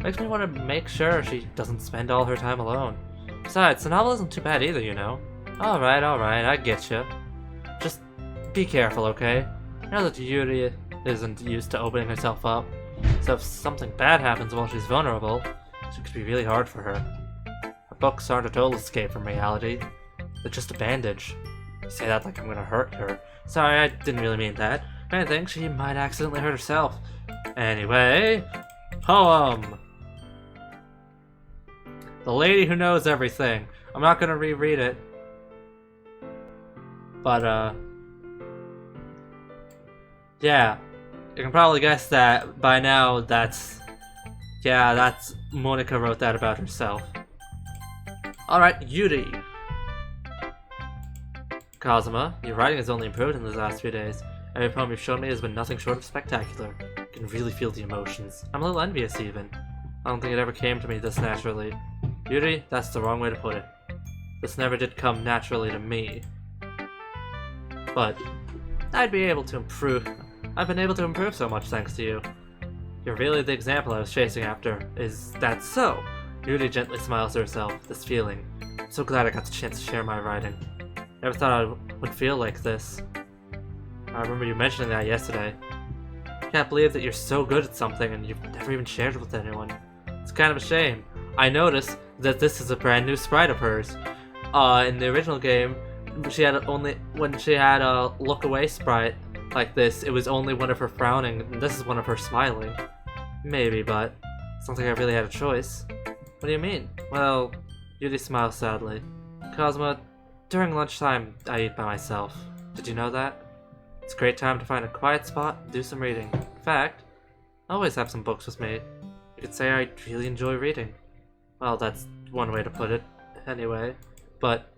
Makes me want to make sure she doesn't spend all her time alone. Besides, the novel isn't too bad either, you know. Alright, I get you. Just be careful, okay? I know that Yuri isn't used to opening herself up, so if something bad happens while she's vulnerable, it could be really hard for her. Her books aren't a total escape from reality. They're just a bandage. You say that like I'm gonna hurt her. Sorry, I didn't really mean that. I think she might accidentally hurt herself. Anyway, poem. The Lady Who Knows Everything. I'm not gonna reread it. But, yeah. You can probably guess that by now that's Monica wrote that about herself. Alright, Yuri. Kazuma, your writing has only improved in the last few days. Every poem you've shown me has been nothing short of spectacular. I can really feel the emotions. I'm a little envious, even. I don't think it ever came to me this naturally. Yuri, that's the wrong way to put it. This never did come naturally to me. But I'd be able to improve. I've been able to improve so much thanks to you. You're really the example I was chasing after. Is that so? Yuri gently smiles to herself, this feeling. I'm so glad I got the chance to share my writing. Never thought I would feel like this. I remember you mentioning that yesterday. I can't believe that you're so good at something and you've never even shared it with anyone. It's kind of a shame. I noticed that this is a brand new sprite of hers. In the original game, she had when she had a look away sprite like this, it was only one of her frowning, and this is one of her smiling. Maybe, but it's not like I really had a choice. What do you mean? Well, Yuri smiles sadly. Kazuma, during lunchtime, I eat by myself. Did you know that? It's a great time to find a quiet spot and do some reading. In fact, I always have some books with me. You could say I really enjoy reading. Well, that's one way to put it, anyway. But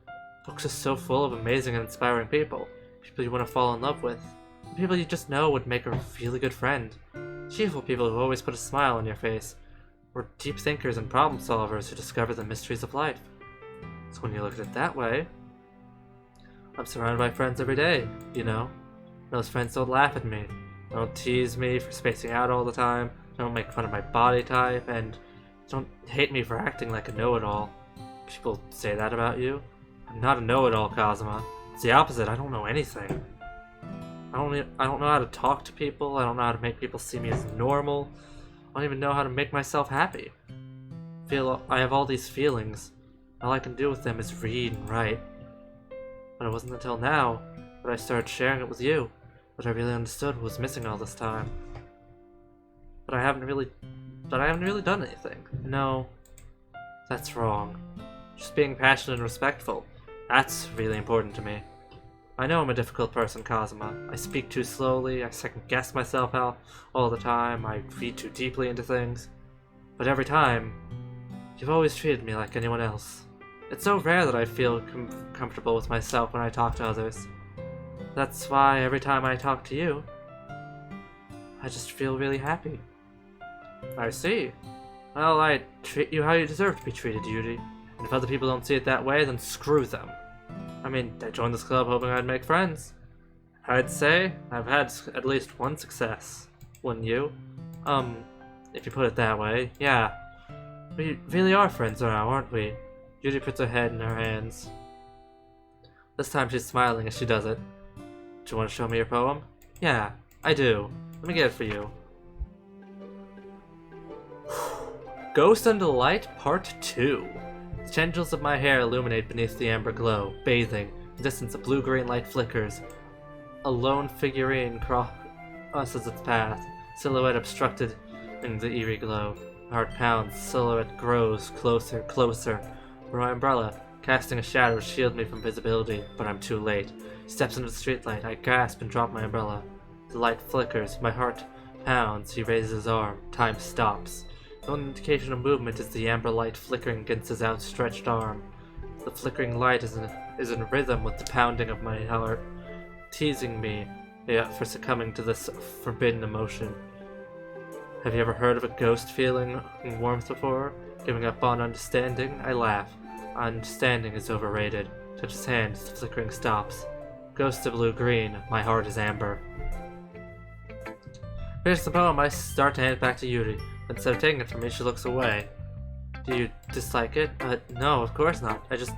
books are so full of amazing and inspiring people. People you want to fall in love with. People you just know would make a really good friend. Cheerful people who always put a smile on your face. Or deep thinkers and problem solvers who discover the mysteries of life. So when you look at it that way, I'm surrounded by friends every day, you know? Those friends don't laugh at me. Don't tease me for spacing out all the time. Don't make fun of my body type, and don't hate me for acting like a know-it-all. People say that about you? I'm not a know-it-all, Kazuma. It's the opposite. I don't know anything. I don't know how to talk to people. I don't know how to make people see me as normal. I don't even know how to make myself happy. I have all these feelings. All I can do with them is read and write. But it wasn't until now that I started sharing it with you that I really understood what was missing all this time. But I haven't really done anything. No, that's wrong. Just being passionate and respectful. That's really important to me. I know I'm a difficult person, Kazuma. I speak too slowly, I second-guess myself out all the time, I read too deeply into things. But every time, you've always treated me like anyone else. It's so rare that I feel comfortable with myself when I talk to others. That's why every time I talk to you, I just feel really happy. I see. Well, I treat you how you deserve to be treated, Yuri. And if other people don't see it that way, then screw them. I mean, I joined this club hoping I'd make friends. I'd say I've had at least one success. Wouldn't you? If you put it that way, yeah. We really are friends now, aren't we? Yuri puts her head in her hands. This time she's smiling as she does it. Do you want to show me your poem? Yeah, I do. Let me get it for you. Ghost Under the Light, Part 2. The tendrils of my hair illuminate beneath the amber glow, bathing. In the distance, a blue-green light flickers. A lone figurine crosses its path, silhouette obstructed in the eerie glow. My heart pounds, silhouette grows closer, closer. For my umbrella, casting a shadow to shield me from visibility, but I'm too late. He steps into the streetlight. I gasp and drop my umbrella. The light flickers. My heart pounds. He raises his arm. Time stops. The only indication of movement is the amber light flickering against his outstretched arm. The flickering light is in rhythm with the pounding of my heart, teasing me for succumbing to this forbidden emotion. Have you ever heard of a ghost feeling warmth before? Giving up on understanding? I laugh. Understanding is overrated. Touch his hand as the flickering stops. Ghost of blue-green, my heart is amber. Finish the poem, I start to hand it back to Yuri. Instead of taking it from me, she looks away. Do you dislike it? No, of course not. I just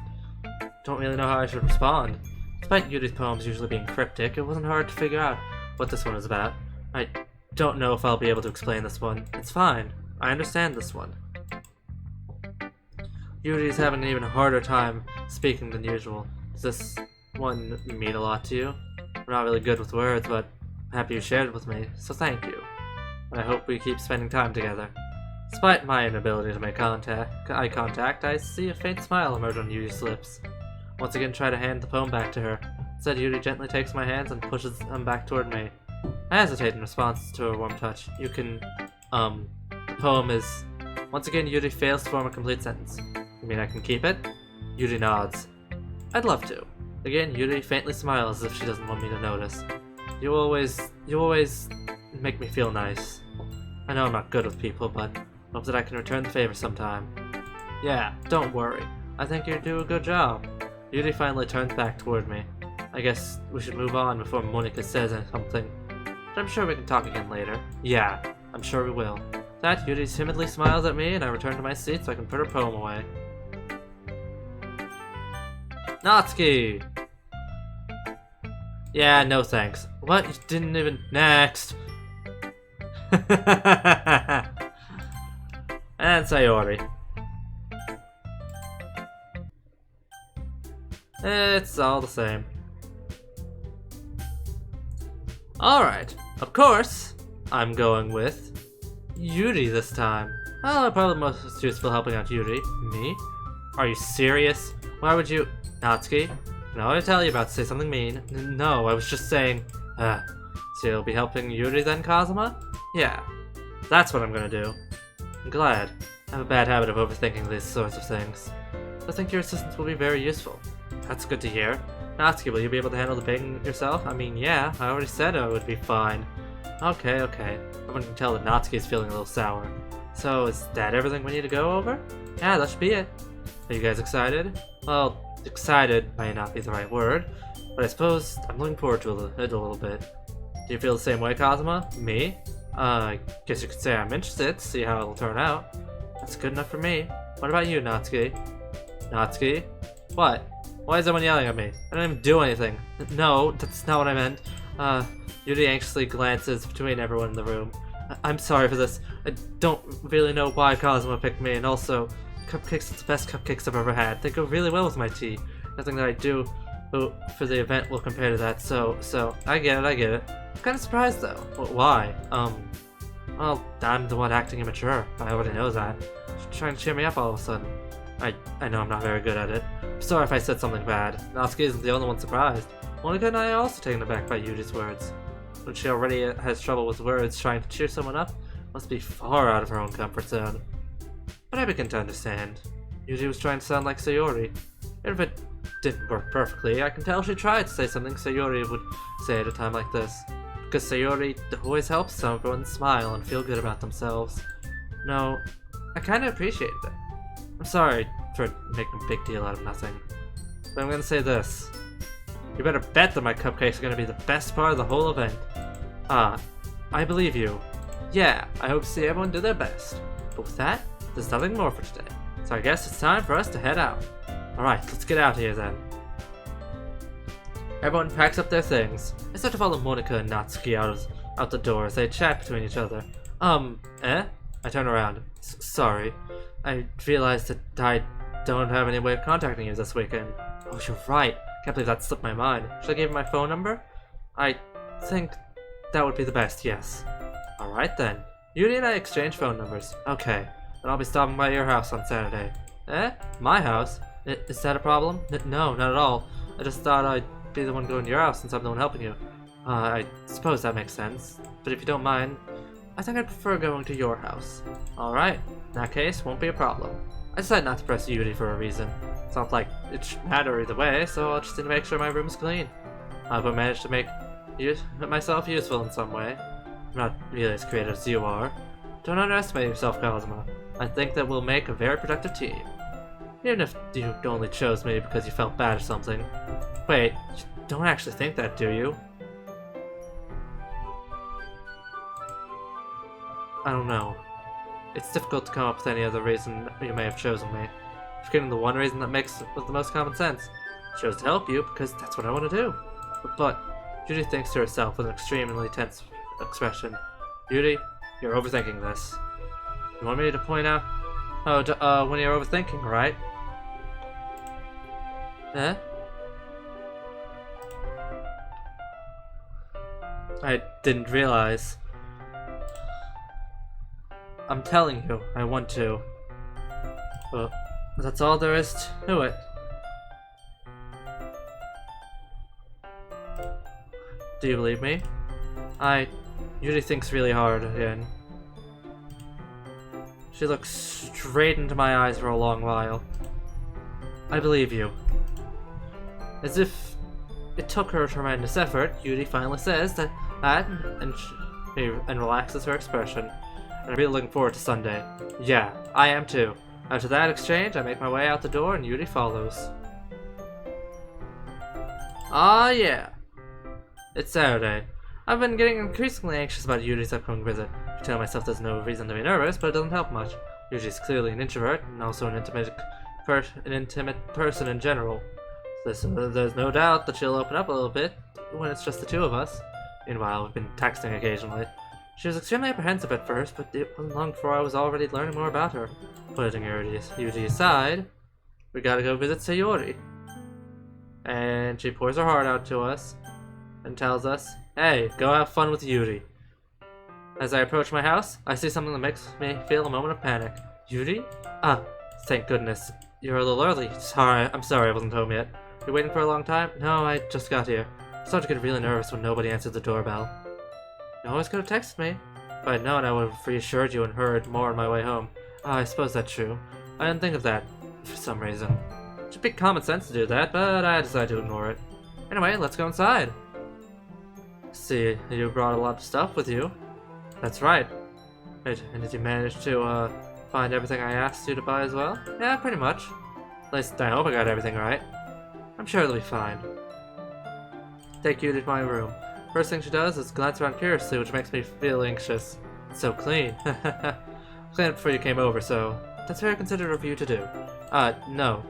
don't really know how I should respond. Despite Yuri's poems usually being cryptic, it wasn't hard to figure out what this one is about. I don't know if I'll be able to explain this one. It's fine. I understand this one. Yuri's having an even harder time speaking than usual. Does this one mean a lot to you? I'm not really good with words, but I'm happy you shared it with me, so thank you. And I hope we keep spending time together. Despite my inability to make eye contact, I see a faint smile emerge on Yuri's lips. Once again, try to hand the poem back to her. Instead, Yuri gently takes my hands and pushes them back toward me. I hesitate in response to her warm touch. You can, the poem is... Once again, Yuri fails to form a complete sentence. You mean I can keep it? Yuri nods. I'd love to. Again, Yuri faintly smiles as if she doesn't want me to notice. You always make me feel nice. I know I'm not good with people, but hope that I can return the favor sometime. Yeah, don't worry. I think you do a good job. Yuri finally turns back toward me. I guess we should move on before Monika says something. But I'm sure we can talk again later. Yeah, I'm sure we will. That, Yuri timidly smiles at me and I return to my seat so I can put her poem away. Natsuki! Yeah, no thanks. What? You didn't even... Next! And Sayori. It's all the same. Alright, of course, I'm going with Yuri this time. Well, I'm probably most useful helping out Yuri. Me? Are you serious? Why would you... Natsuki? No, I tell you about to say something mean. No, I was just saying... So you'll be helping Yuri then, Kazuma? Yeah, that's what I'm gonna do. I'm glad. I have a bad habit of overthinking these sorts of things. I think your assistance will be very useful. That's good to hear. Natsuki, will you be able to handle the baking yourself? I mean, yeah, I already said I would be fine. Okay. Everyone can tell that Natsuki is feeling a little sour. So, is that everything we need to go over? Yeah, that should be it. Are you guys excited? Well, excited might not be the right word, but I suppose I'm looking forward to it a little bit. Do you feel the same way, Kazuma? Me? I guess you could say I'm interested to see how it'll turn out. That's good enough for me. What about you, Natsuki? Natsuki? What? Why is everyone yelling at me? I didn't even do anything. No, that's not what I meant. Yuri anxiously glances between everyone in the room. I'm sorry for this. I don't really know why Kazuma picked me, and also, cupcakes are the best cupcakes I've ever had. They go really well with my tea. Nothing that I do for the event will compare to that, so, I get it. I'm kinda surprised though. Why? Well, I'm the one acting immature. I already know that. She's trying to cheer me up all of a sudden. I know I'm not very good at it. I'm sorry if I said something bad. Natsuki isn't the only one surprised. Monika and I are also taken aback by Yuri's words. When she already has trouble with words, trying to cheer someone up must be far out of her own comfort zone. But I begin to understand. Yuri was trying to sound like Sayori. Even if it didn't work perfectly, I can tell she tried to say something Sayori would say at a time like this. Because Sayori always helps someone smile and feel good about themselves. No, I kinda appreciated it. I'm sorry for making a big deal out of nothing. But I'm gonna say this. You better bet that my cupcakes are gonna be the best part of the whole event. I believe you. Yeah, I hope to see everyone do their best. But with that, there's nothing more for today. So I guess it's time for us to head out. Alright, let's get out of here then. Everyone packs up their things. I start to follow Monika and Natsuki out the door as they chat between each other. I turn around. Sorry. I realized that I don't have any way of contacting you this weekend. Oh, you're right. Can't believe that slipped my mind. Should I give you my phone number? I think that would be the best, yes. Alright then. Yuri and I exchange phone numbers. Okay. Then I'll be stopping by your house on Saturday. My house? Is that a problem? No, not at all. I just thought I'd be the one going to your house since I'm the one helping you. I suppose that makes sense. But if you don't mind, I think I'd prefer going to your house. Alright. In that case, won't be a problem. I decided not to press Yuri for a reason. It's not like it should matter either way, so I'll just need to make sure my room's clean. I hope I managed to make myself useful in some way. I'm not really as creative as you are. Don't underestimate yourself, Cosmo. I think that we'll make a very productive team. Even if you only chose me because you felt bad or something. Wait, you don't actually think that, do you? I don't know. It's difficult to come up with any other reason you may have chosen me. Forgetting the one reason that makes the most common sense. I chose to help you because that's what I want to do. But Yuri thinks to herself with an extremely tense expression. Yuri, you're overthinking this. You want me to point out? Oh, when you're overthinking, right? I didn't realize. I'm telling you, I want to. Well, that's all there is to it. Do you believe me? Yuri thinks really hard again. She looks straight into my eyes for a long while. I believe you. As if it took her a tremendous effort, Yuri finally says that and relaxes her expression. And I'm really looking forward to Sunday. Yeah, I am too. After that exchange, I make my way out the door and Yuri follows. Ah, yeah. It's Saturday. I've been getting increasingly anxious about Yuri's upcoming visit. I tell myself there's no reason to be nervous, but it doesn't help much. Yuri's clearly an introvert, and also an intimate person in general. There's no doubt that she'll open up a little bit when it's just the two of us. Meanwhile, we've been texting occasionally. She was extremely apprehensive at first, but it wasn't long before I was already learning more about her. Putting Yuri aside, we gotta go visit Sayori. And she pours her heart out to us and tells us, hey, go have fun with Yuri. As I approach my house, I see something that makes me feel a moment of panic. Yuri? Ah, thank goodness. You're a little early. I'm sorry I wasn't home yet. You waiting for a long time? No, I just got here. I started to get really nervous when nobody answered the doorbell. You always could have texted me. If I'd known, I would have reassured you and heard more on my way home. I suppose that's true. I didn't think of that, for some reason. It should be common sense to do that, but I decided to ignore it. Anyway, let's go inside. See, you brought a lot of stuff with you. That's right. Wait, and did you manage to, find everything I asked you to buy as well? Yeah, pretty much. At least I hope I got everything right. I'm sure it'll be fine. Take you to my room. First thing she does is glance around curiously, which makes me feel anxious. It's so clean. Cleaned it before you came over, so that's very considerate of you to do. No.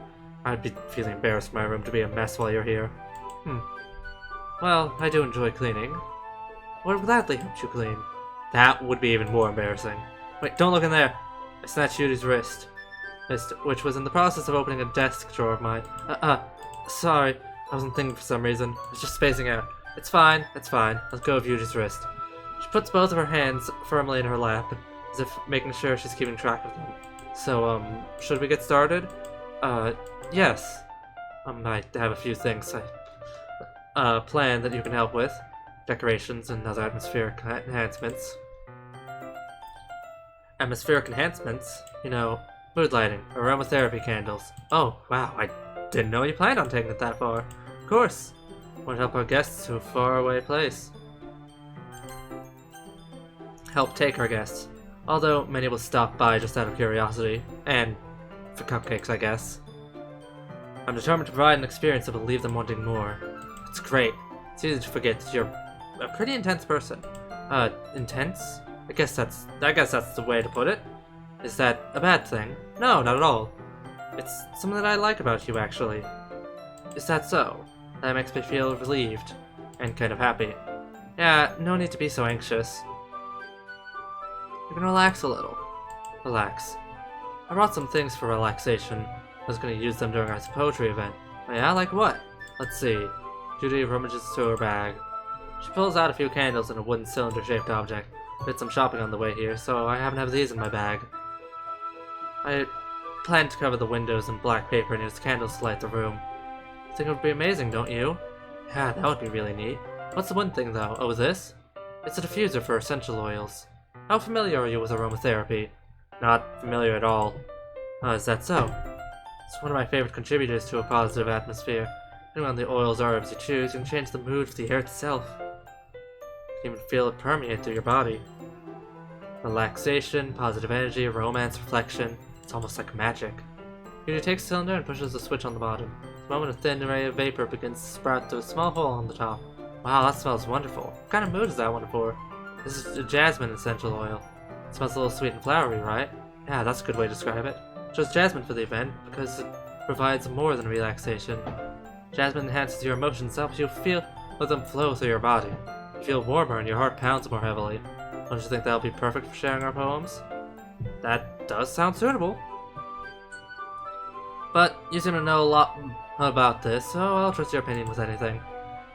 I'd be feeling embarrassed for my room to be a mess while you're here. Well, I do enjoy cleaning. I would gladly help you clean. That would be even more embarrassing. Wait, don't look in there! I snatched Yuri's wrist, which was in the process of opening a desk drawer of mine. Sorry. I wasn't thinking for some reason. I was just spacing out. It's fine. Let go of Yuri's wrist. She puts both of her hands firmly in her lap, as if making sure she's keeping track of them. So, should we get started? Yes. I might have a few things. plan that you can help with. Decorations and other atmospheric enhancements. Atmospheric enhancements? You know, mood lighting, aromatherapy candles. Oh, wow, I didn't know you planned on taking it that far. Of course. Want to help our guests to a faraway place. Help take our guests. Although many will stop by just out of curiosity. And for cupcakes, I guess. I'm determined to provide an experience that will leave them wanting more. It's great. It's easy to forget that you're a pretty intense person. Intense? I guess that's the way to put it. Is that a bad thing? No, not at all. It's something that I like about you, actually. Is that so? That makes me feel relieved. And kind of happy. Yeah, no need to be so anxious. You can relax a little. Relax. I brought some things for relaxation. I was going to use them during our poetry event. Oh yeah, like what? Let's see. Judy rummages through her bag. She pulls out a few candles and a wooden cylinder-shaped object. I did some shopping on the way here, so I happen to have these in my bag. I plan to cover the windows in black paper and use candles to light the room. I think it would be amazing, don't you? Yeah, that would be really neat. What's the one thing, though? Oh, this? It's a diffuser for essential oils. How familiar are you with aromatherapy? Not familiar at all. Oh, is that so? It's one of my favorite contributors to a positive atmosphere. Depending on the oils or herbs you choose, you can change the mood of the air itself. You can even feel it permeate through your body. Relaxation, positive energy, romance, reflection. It's almost like magic. Yuri takes the cylinder and pushes the switch on the bottom. The moment a thin array of vapor begins to sprout through a small hole on the top. Wow, that smells wonderful. What kind of mood is that one for? This is a jasmine essential oil. It smells a little sweet and flowery, right? Yeah, that's a good way to describe it. Chose jasmine for the event because it provides more than relaxation. Jasmine enhances your emotions, helps you let them flow through your body. You feel warmer and your heart pounds more heavily. Don't you think that'll be perfect for sharing our poems? That does sound suitable. But you seem to know a lot about this, so I'll trust your opinion with anything.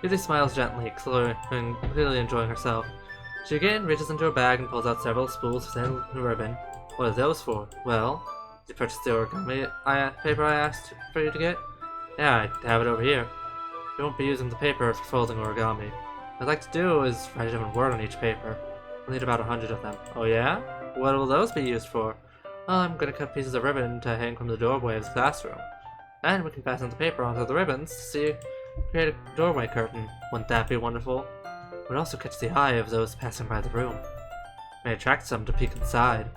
Yuri smiles gently, clearly enjoying herself. She again reaches into her bag and pulls out several spools of thin ribbon. What are those for? Well, did you purchase the origami paper I asked for you to get? Yeah, I have it over here. You won't be using the paper for folding origami. What I'd like to do is write a different word on each paper. We'll need about 100 of them. Oh yeah? What will those be used for? Well, I'm gonna cut pieces of ribbon to hang from the doorway of the classroom. And we can fasten the paper onto the ribbons to create a doorway curtain. Wouldn't that be wonderful? It would also catch the eye of those passing by the room. May attract some to peek inside.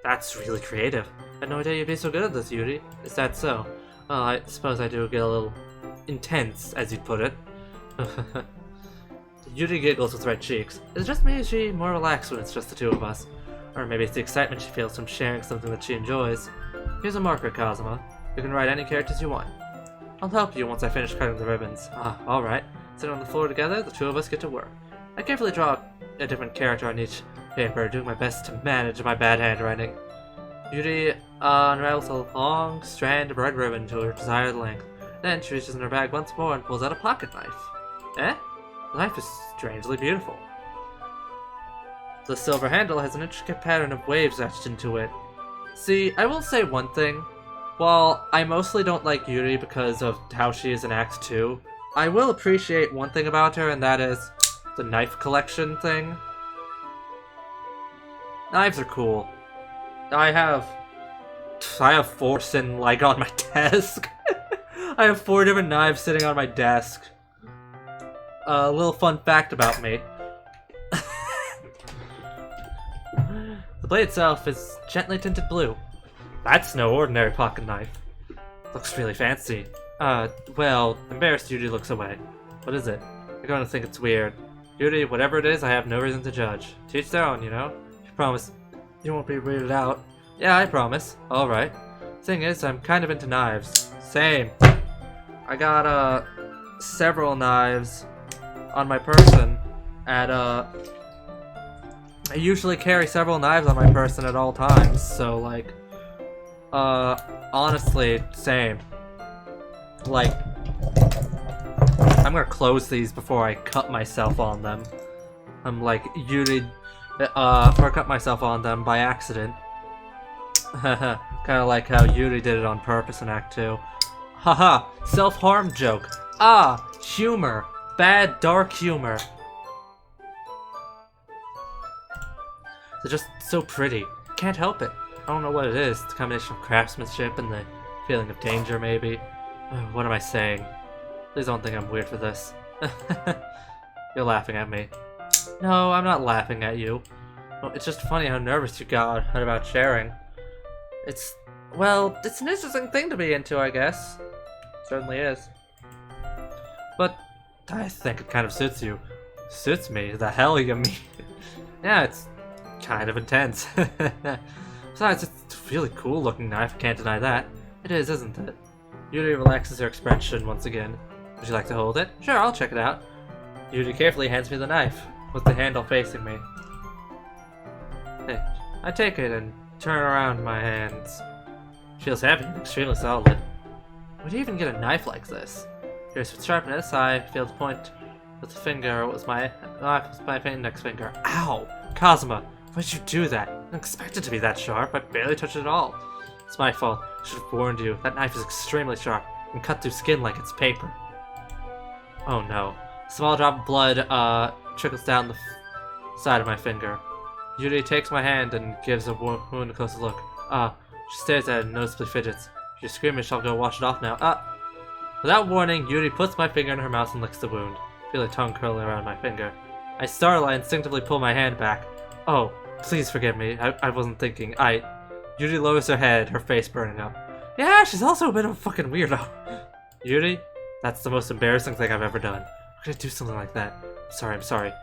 That's really creative. I had no idea you'd be so good at this, Yuri. Is that so? Well, I suppose I do get a little intense, as you'd put it. Yuri giggles with red cheeks. Is it just me, or is she more relaxed when it's just the two of us? Or maybe it's the excitement she feels from sharing something that she enjoys. Here's a marker, Kazuma. You can write any characters you want. I'll help you once I finish cutting the ribbons. Ah, alright. Sitting on the floor together, the two of us get to work. I carefully draw a different character on each paper, doing my best to manage my bad handwriting. Yuri unravels a long strand of red ribbon to her desired length. Then she reaches in her bag once more and pulls out a pocket knife. Eh? The knife is strangely beautiful. The silver handle has an intricate pattern of waves etched into it. See, I will say one thing. While I mostly don't like Yuri because of how she is in Act 2, I will appreciate one thing about her, and that is the knife collection thing. Knives are cool. I have 4 sitting, like, on my desk. I have 4 different knives sitting on my desk. A little fun fact about me. The blade itself is gently tinted blue. That's no ordinary pocket knife. Looks really fancy. Well, embarrassed Yuri looks away. What is it? You're going to think it's weird. Yuri, whatever it is, I have no reason to judge. To each their own, you know? You promise you won't be weirded out. Yeah, I promise. Alright. Thing is, I'm kind of into knives. Same. I got, several knives on my person at, I usually carry several knives on my person at all times, so, like, honestly, same. Like, I'm gonna close these before I cut myself on them. I'm like, Yuri, before I cut myself on them by accident. Kinda like how Yuri did it on purpose in Act 2. Haha, self-harm joke. Ah, humor. bad, dark humor. They're just so pretty. Can't help it. I don't know what it is. The combination of craftsmanship and the feeling of danger, maybe. What am I saying? Please don't think I'm weird for this. You're laughing at me. No, I'm not laughing at you. Well, it's just funny how nervous you got about sharing. Well, it's an interesting thing to be into, I guess. Certainly is. But I think it kind of suits you. Suits me? The hell you mean? Yeah, it's kind of intense. Besides, it's a really cool looking knife, can't deny that. It is, isn't it? Yuri relaxes her expression once again. Would you like to hold it? Sure, I'll check it out. Yuri carefully hands me the knife, with the handle facing me. Hey, I take it and turn around my hands. Feels heavy and extremely solid. Where do you even get a knife like this? Curious with sharpness, I feel the point with the finger. It was my index finger. Ow! Kazuma, why did you do that? I didn't expect it to be that sharp. I barely touched it at all. It's my fault. I should have warned you. That knife is extremely sharp and cut through skin like it's paper. Oh no. A small drop of blood trickles down the side of my finger. Yuri takes my hand and gives the wound a closer look. She stares at it and noticeably fidgets. If you're squeamish, I'll go wash it off now. Without warning, Yuri puts my finger in her mouth and licks the wound. I feel a tongue curling around my finger. I startle, I instinctively pull my hand back. Oh, please forgive me. I wasn't thinking. Yuri lowers her head, her face burning up. Yeah, she's also a bit of a fucking weirdo. Yuri, that's the most embarrassing thing I've ever done. How could I do something like that? I'm sorry.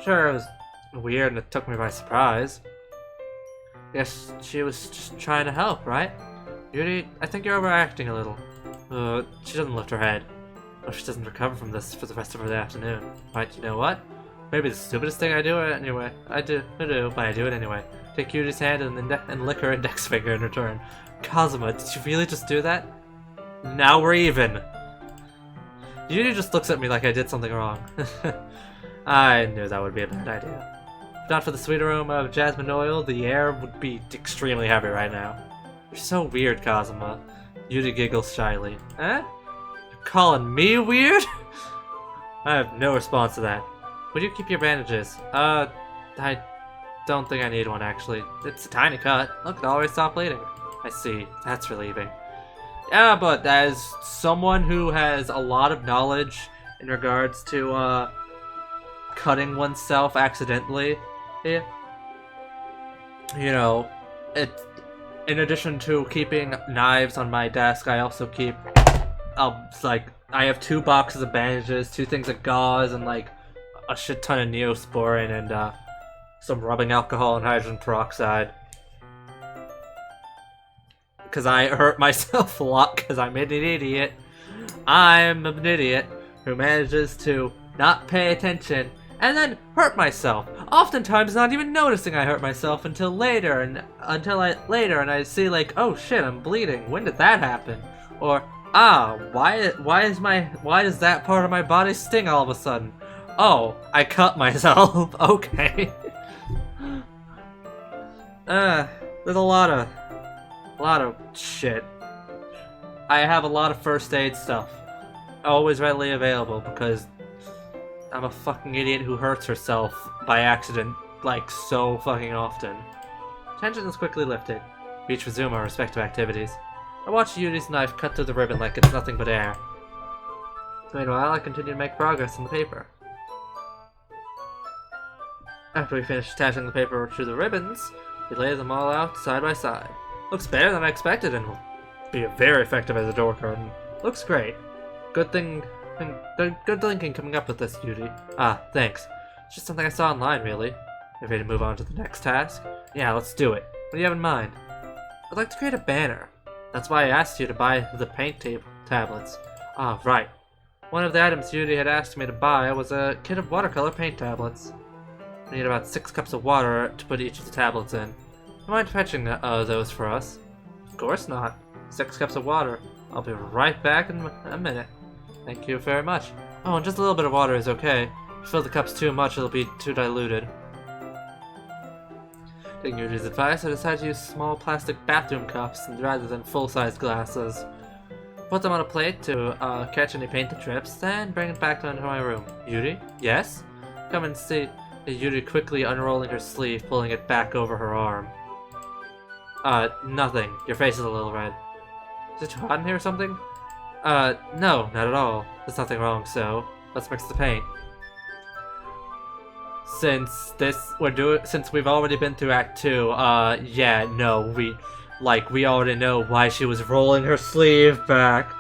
Sure, it was weird and it took me by surprise. Guess she was just trying to help, right? Yuri, I think you're overacting a little. She doesn't lift her head. What if she doesn't recover from this for the rest of her afternoon? Right, you know what? Maybe the stupidest thing I do it anyway. I do, but I do it anyway. Take Yuri's hand and lick her index finger in return. Kazuma, did you really just do that? Now we're even! Yuri just looks at me like I did something wrong. I knew that would be a bad idea. If not for the sweet aroma of jasmine oil, the air would be extremely heavy right now. You're so weird, Kazuma. Yuri giggles shyly. Eh? You're calling me weird? I have no response to that. Where do you keep your bandages? I don't think I need one, actually. It's a tiny cut. Look, it already stopped bleeding. I see. That's relieving. Yeah, but as someone who has a lot of knowledge in regards to, cutting oneself accidentally, you know, in addition to keeping knives on my desk, I also keep, I have 2 boxes of bandages, 2 things of gauze, and, a shit ton of Neosporin, and, some rubbing alcohol and hydrogen peroxide. Because I hurt myself a lot, because I'm an idiot. I'm an idiot who manages to not pay attention and then hurt myself. Oftentimes not even noticing I hurt myself until later, and I see oh shit, I'm bleeding. When did that happen? Or why does that part of my body sting all of a sudden? Oh, I cut myself. Okay. There's a lot of shit. I have a lot of first aid stuff. Always readily available because I'm a fucking idiot who hurts herself by accident, so fucking often. Tension is quickly lifted. We each resume our respective activities. I watch Yuri's knife cut through the ribbon like it's nothing but air. Meanwhile, I continue to make progress on the paper. After we finish attaching the paper to the ribbons, we lay them all out side by side. Looks better than I expected and will be very effective as a door curtain. Looks great. Good thinking coming up with this, Yuri. Thanks. It's just something I saw online, really. You ready to move on to the next task? Yeah, let's do it. What do you have in mind? I'd like to create a banner. That's why I asked you to buy the paint tablets. Right. One of the items Yuri had asked me to buy was a kit of watercolor paint tablets. We need about 6 cups of water to put each of the tablets in. You mind fetching those for us? Of course not. 6 cups of water. I'll be right back in a minute. Thank you very much. Oh, and just a little bit of water is okay. If you fill the cups too much, it'll be too diluted. Taking Yuri's advice, I decided to use small plastic bathroom cups rather than full-size glasses. put them on a plate to catch any painted drips, then bring it back into my room. Yuri? Yes? Come and see Yuri quickly unrolling her sleeve, pulling it back over her arm. Nothing. Your face is a little red. Is it too hot in here or something? No, not at all. There's nothing wrong, so let's mix the paint. Since we've already been through Act 2, yeah, no, we already know why she was rolling her sleeve back.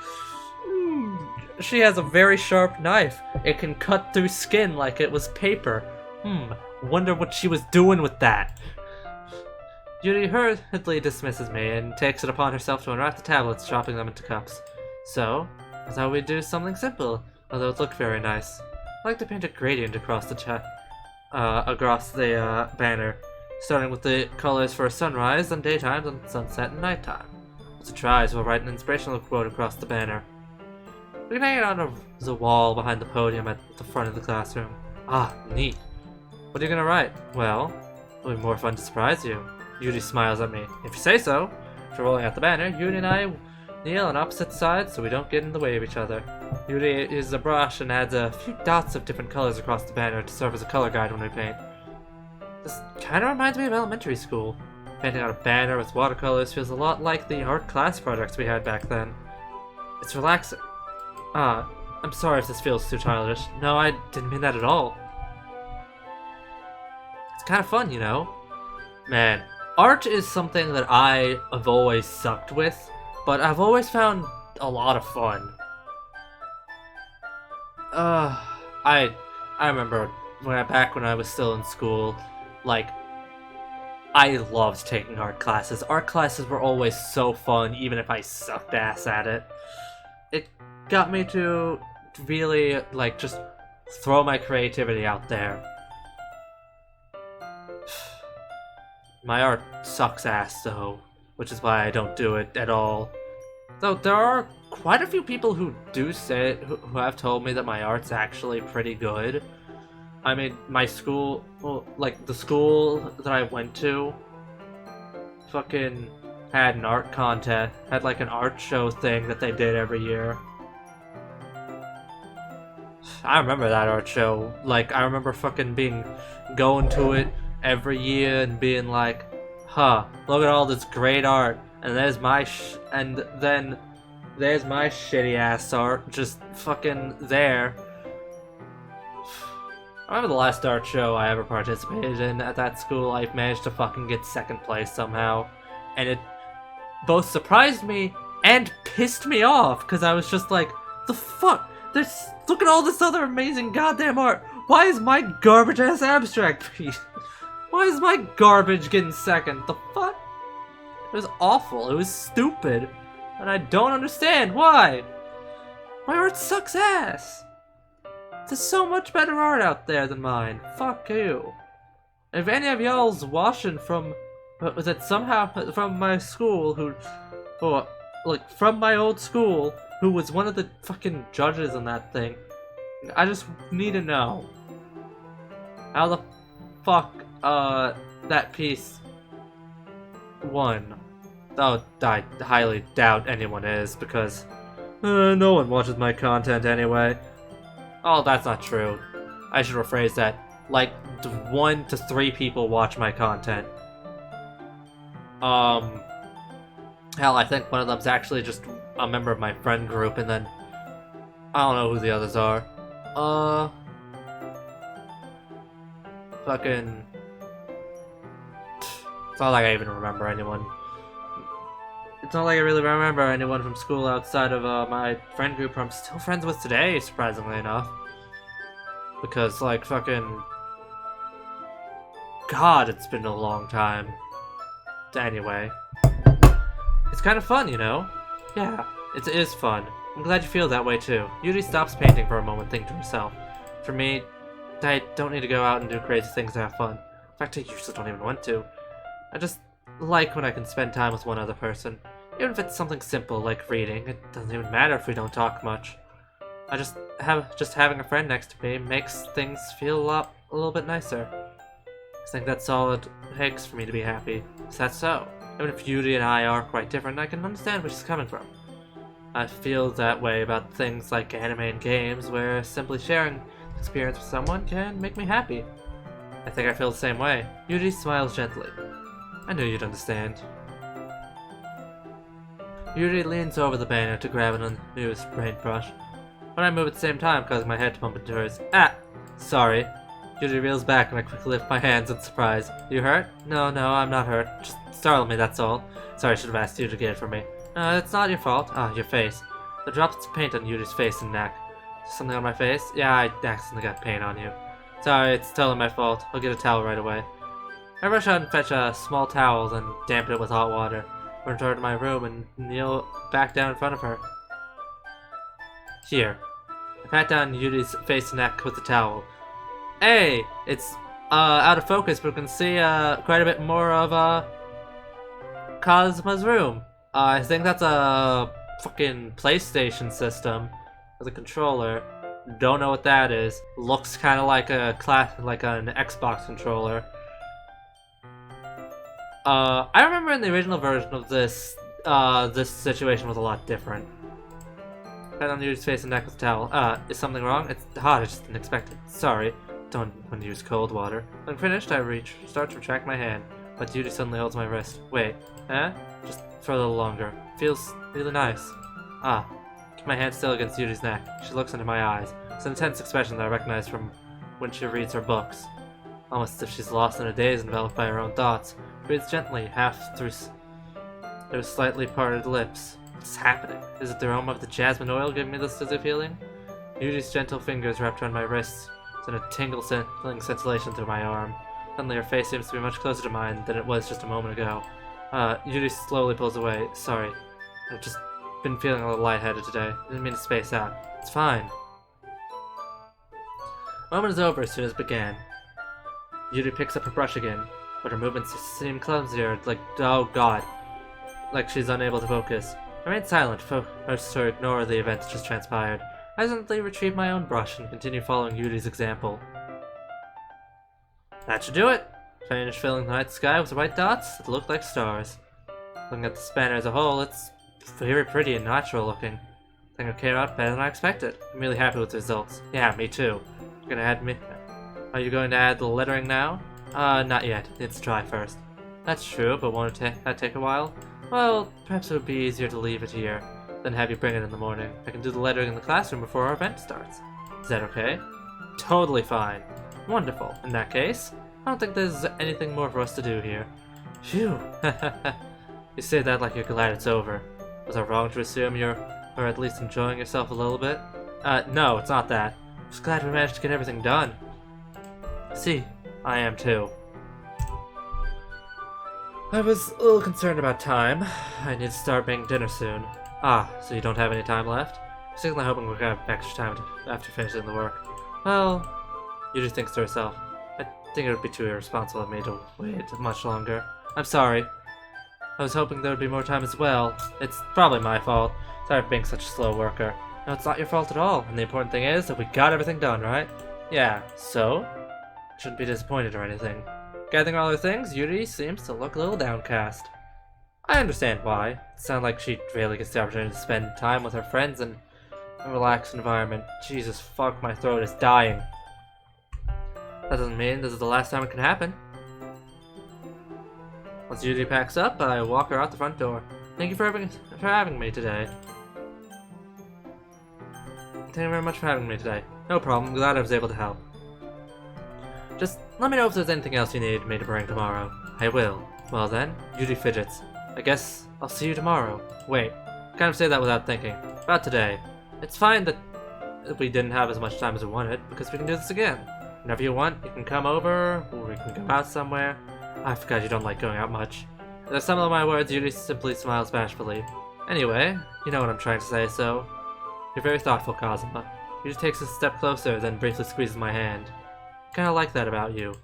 She has a very sharp knife. It can cut through skin like it was paper. Wonder what she was doing with that. Yuri hurriedly dismisses me and takes it upon herself to unwrap the tablets, chopping them into cups. So, I thought we'd do something simple, although it looked very nice. I like to paint a gradient across the banner, starting with the colors for sunrise and daytime and sunset and nighttime. Once it dries, we'll write an inspirational quote across the banner. We can hang it on the wall behind the podium at the front of the classroom. Ah, neat. What are you gonna write? Well, it'll be more fun to surprise you. Yuri smiles at me. If you say so. After rolling out the banner, Yuri and I kneel on opposite sides so we don't get in the way of each other. Yuri uses a brush and adds a few dots of different colors across the banner to serve as a color guide when we paint. This kinda reminds me of elementary school. Painting on a banner with watercolors feels a lot like the art class projects we had back then. It's relaxing. I'm sorry if this feels too childish. No, I didn't mean that at all. It's kind of fun, you know? Man, art is something that I have always sucked with, but I've always found a lot of fun. I remember back when I was still in school, like, I loved taking art classes. Art classes were always so fun, even if I sucked ass at it. It got me to really, like, just throw my creativity out there. My art sucks ass, though, which is why I don't do it at all. Though there are quite a few people who who have told me that my art's actually pretty good. I mean, my school, well, like, the school that I went to, fucking had an art contest, had like an art show thing that they did every year. I remember that art show. Like, I remember fucking going to it every year and being like, huh, look at all this great art, and there's my shitty ass art just fucking there. I remember the last art show I ever participated in at that school, I managed to fucking get second place somehow, and it both surprised me and pissed me off, because I was just like, the fuck? Look at all this other amazing goddamn art. Why is my garbage ass abstract piece? Why is my garbage getting second? The fuck? It was awful. It was stupid. And I don't understand why. My art sucks ass. There's so much better art out there than mine. Fuck you. If any of y'all's watching from my school from my old school, who was one of the fucking judges in that thing, I just need to know how the fuck that piece won. Though I highly doubt anyone is, because no one watches my content anyway. Oh, that's not true. I should rephrase that. Like, 1 to 3 people watch my content. Hell, I think one of them's actually just a member of my friend group, and then I don't know who the others are. Fucking... It's not like I even remember anyone. It's not like I really remember anyone from school outside of my friend group who I'm still friends with today, surprisingly enough. Because, like, fucking... God, it's been a long time. Anyway. It's kind of fun, you know? Yeah, it is fun. I'm glad you feel that way too. Yuri stops painting for a moment, thinking to herself. For me, I don't need to go out and do crazy things to have fun. In fact, I usually don't even want to. I just like when I can spend time with one other person. Even if it's something simple like reading, it doesn't even matter if we don't talk much. Having a friend next to me makes things feel a little bit nicer. I think that's all it takes for me to be happy. Is that so? Even if Yuri and I are quite different, I can understand where she's coming from. I feel that way about things like anime and games, where simply sharing experience with someone can make me happy. I think I feel the same way. Yuri smiles gently. I knew you'd understand. Yuri leans over the banner to grab an unused paintbrush, but I move at the same time, causing my head to bump into hers. Ah! Sorry. Yuri reels back and I quickly lift my hands in surprise. You hurt? No, I'm not hurt. Just startled me, that's all. Sorry, I should have asked you to get it for me. It's not your fault. Ah, your face. The drops of paint on Yuri's face and neck. Something on my face? Yeah, I accidentally got paint on you. Sorry, it's totally my fault. I'll get a towel right away. I rush out and fetch a small towel, then dampen it with hot water. I return to my room and kneel back down in front of her. Here. I pat down Yuri's face and neck with the towel. Hey! It's out of focus, but we can see quite a bit more of Kazuma's room. I think that's a fucking PlayStation system with a controller. Don't know what that is. Looks kind of like an Xbox controller. I remember in the original version of this, this situation was a lot different. Pat on Yuri's face and neck with a towel. Is something wrong? It's hot, I just didn't expect it. Sorry. Don't want to use cold water. When finished, I start to retract my hand, but Yuri suddenly holds my wrist. Wait, just for a little longer. Feels really nice. Keep my hand still against Yuri's neck. She looks into my eyes. It's an intense expression that I recognize from when she reads her books. Almost as if she's lost in a daze enveloped by her own thoughts. Breathes gently, half through their slightly parted lips. What's happening? Is it the aroma of the jasmine oil giving me this dizzy feeling? Yuri's gentle fingers wrapped around my wrists send a tingling sensation through my arm. Suddenly her face seems to be much closer to mine than it was just a moment ago. Yuri slowly pulls away. Sorry. I've just been feeling a little lightheaded today. I didn't mean to space out. It's fine. The moment is over as soon as it began. Yuri picks up her brush again, but her movements seem clumsier, oh god. Like she's unable to focus. I remain silent, forced to ignore the events that just transpired. I hesitantly retrieve my own brush and continue following Yuri's example. That should do it! Finish filling the night sky with white dots that look like stars. Looking at the spanner as a whole, it's very pretty and natural looking. I think it came out better than I expected. I'm really happy with the results. Yeah, me too. Are you going to add the lettering now? Not yet. It's dry first. That's true, but won't that take a while? Well, perhaps it would be easier to leave it here, than have you bring it in the morning. I can do the lettering in the classroom before our event starts. Is that okay? Totally fine. Wonderful. In that case, I don't think there's anything more for us to do here. Phew. You say that like you're glad it's over. Was I wrong to assume you're, or at least enjoying yourself a little bit? No, it's not that. I'm just glad we managed to get everything done. See, I am too. I was a little concerned about time. I need to start making dinner soon. So you don't have any time left? I'm secretly hoping we'll have extra time after finishing the work. Well, Yuri thinks to herself. I think it would be too irresponsible of me to wait much longer. I'm sorry. I was hoping there would be more time as well. It's probably my fault. Sorry for being such a slow worker. No, it's not your fault at all, and the important thing is that we got everything done, right? Yeah, so? Shouldn't be disappointed or anything. Gathering all her things, Yuri seems to look a little downcast. I understand why. It sounds like she rarely gets the opportunity to spend time with her friends in a relaxed environment. Jesus fuck, my throat is dying. That doesn't mean this is the last time it can happen. Once Yuri packs up, I walk her out the front door. Thank you for having me today. Thank you very much for having me today. No problem, I'm glad I was able to help. Just let me know if there's anything else you need me to bring tomorrow. I will. Well then, Yuri fidgets. I guess I'll see you tomorrow. Wait, kind of say that without thinking. About today. It's fine that we didn't have as much time as we wanted, because we can do this again. Whenever you want, you can come over, or we can go out somewhere. I forgot you don't like going out much. As I stumble my words, Yuri simply smiles bashfully. Anyway, you know what I'm trying to say, so... You're very thoughtful, Kazuma. Yuri takes a step closer, then briefly squeezes my hand. Kinda like that about you.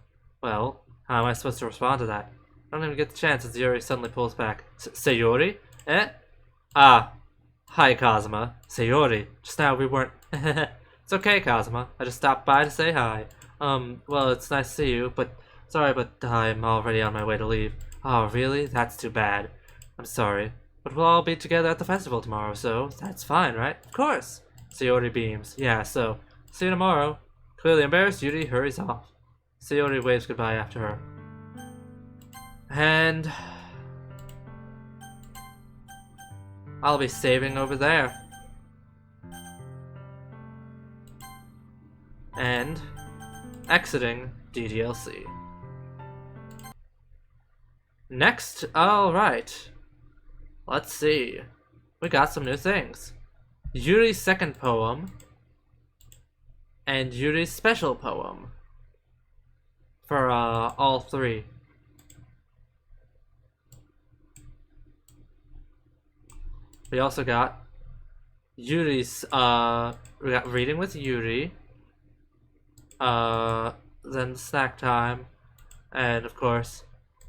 Well, how am I supposed to respond to that? I don't even get the chance as Yuri suddenly pulls back. Sayori? Eh? Hi, Kazuma. Sayori. Just now we weren't... It's okay, Kazuma. I just stopped by to say hi. Well, it's nice to see you, but... Sorry, but I'm already on my way to leave. Oh, really? That's too bad. I'm sorry. But we'll all be together at the festival tomorrow, so that's fine, right? Of course! Sayori beams. Yeah, so, see you tomorrow. Clearly embarrassed, Yuri hurries off. Sayori waves goodbye after her. And I'll be saving over there. And exiting DDLC. Next, alright. Let's see. We got some new things. Yuri's second poem and Yuri's special poem for all three. We also got Yuri's we got reading with Yuri, then snack time, and of course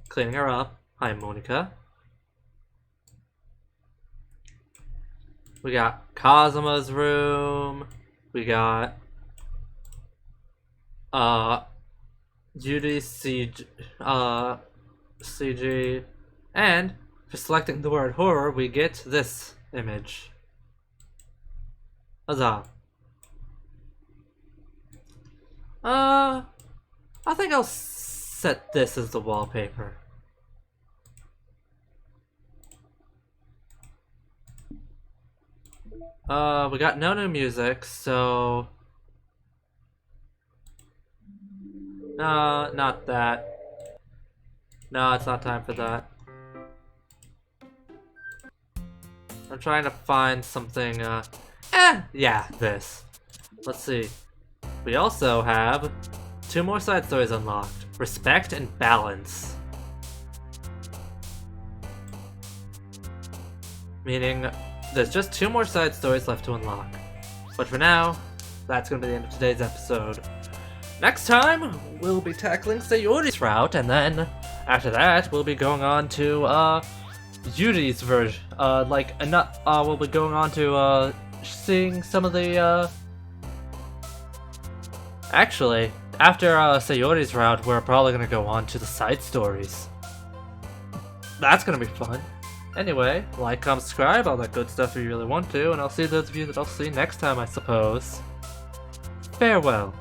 cleaning her up. Hi, Monica. We got Kazuma's room. We got Yuri's CG, and for selecting the word horror, we get this image. Huzzah. I think I'll set this as the wallpaper. We got no new music, so not that. No, it's not time for that. I'm trying to find something, yeah, this. Let's see. We also have 2 more side stories unlocked. Respect and Balance. Meaning, there's just 2 more side stories left to unlock. But for now, that's gonna be the end of today's episode. Next time, we'll be tackling Sayori's route, and then after that, we'll be going on to, Yuri's version. We'll be going on to, seeing some of the, Actually, after, Sayori's route, we're probably gonna go on to the side stories. That's gonna be fun. Anyway, like, comment, subscribe, all that good stuff if you really want to, and I'll see those of you that I'll see next time, I suppose. Farewell.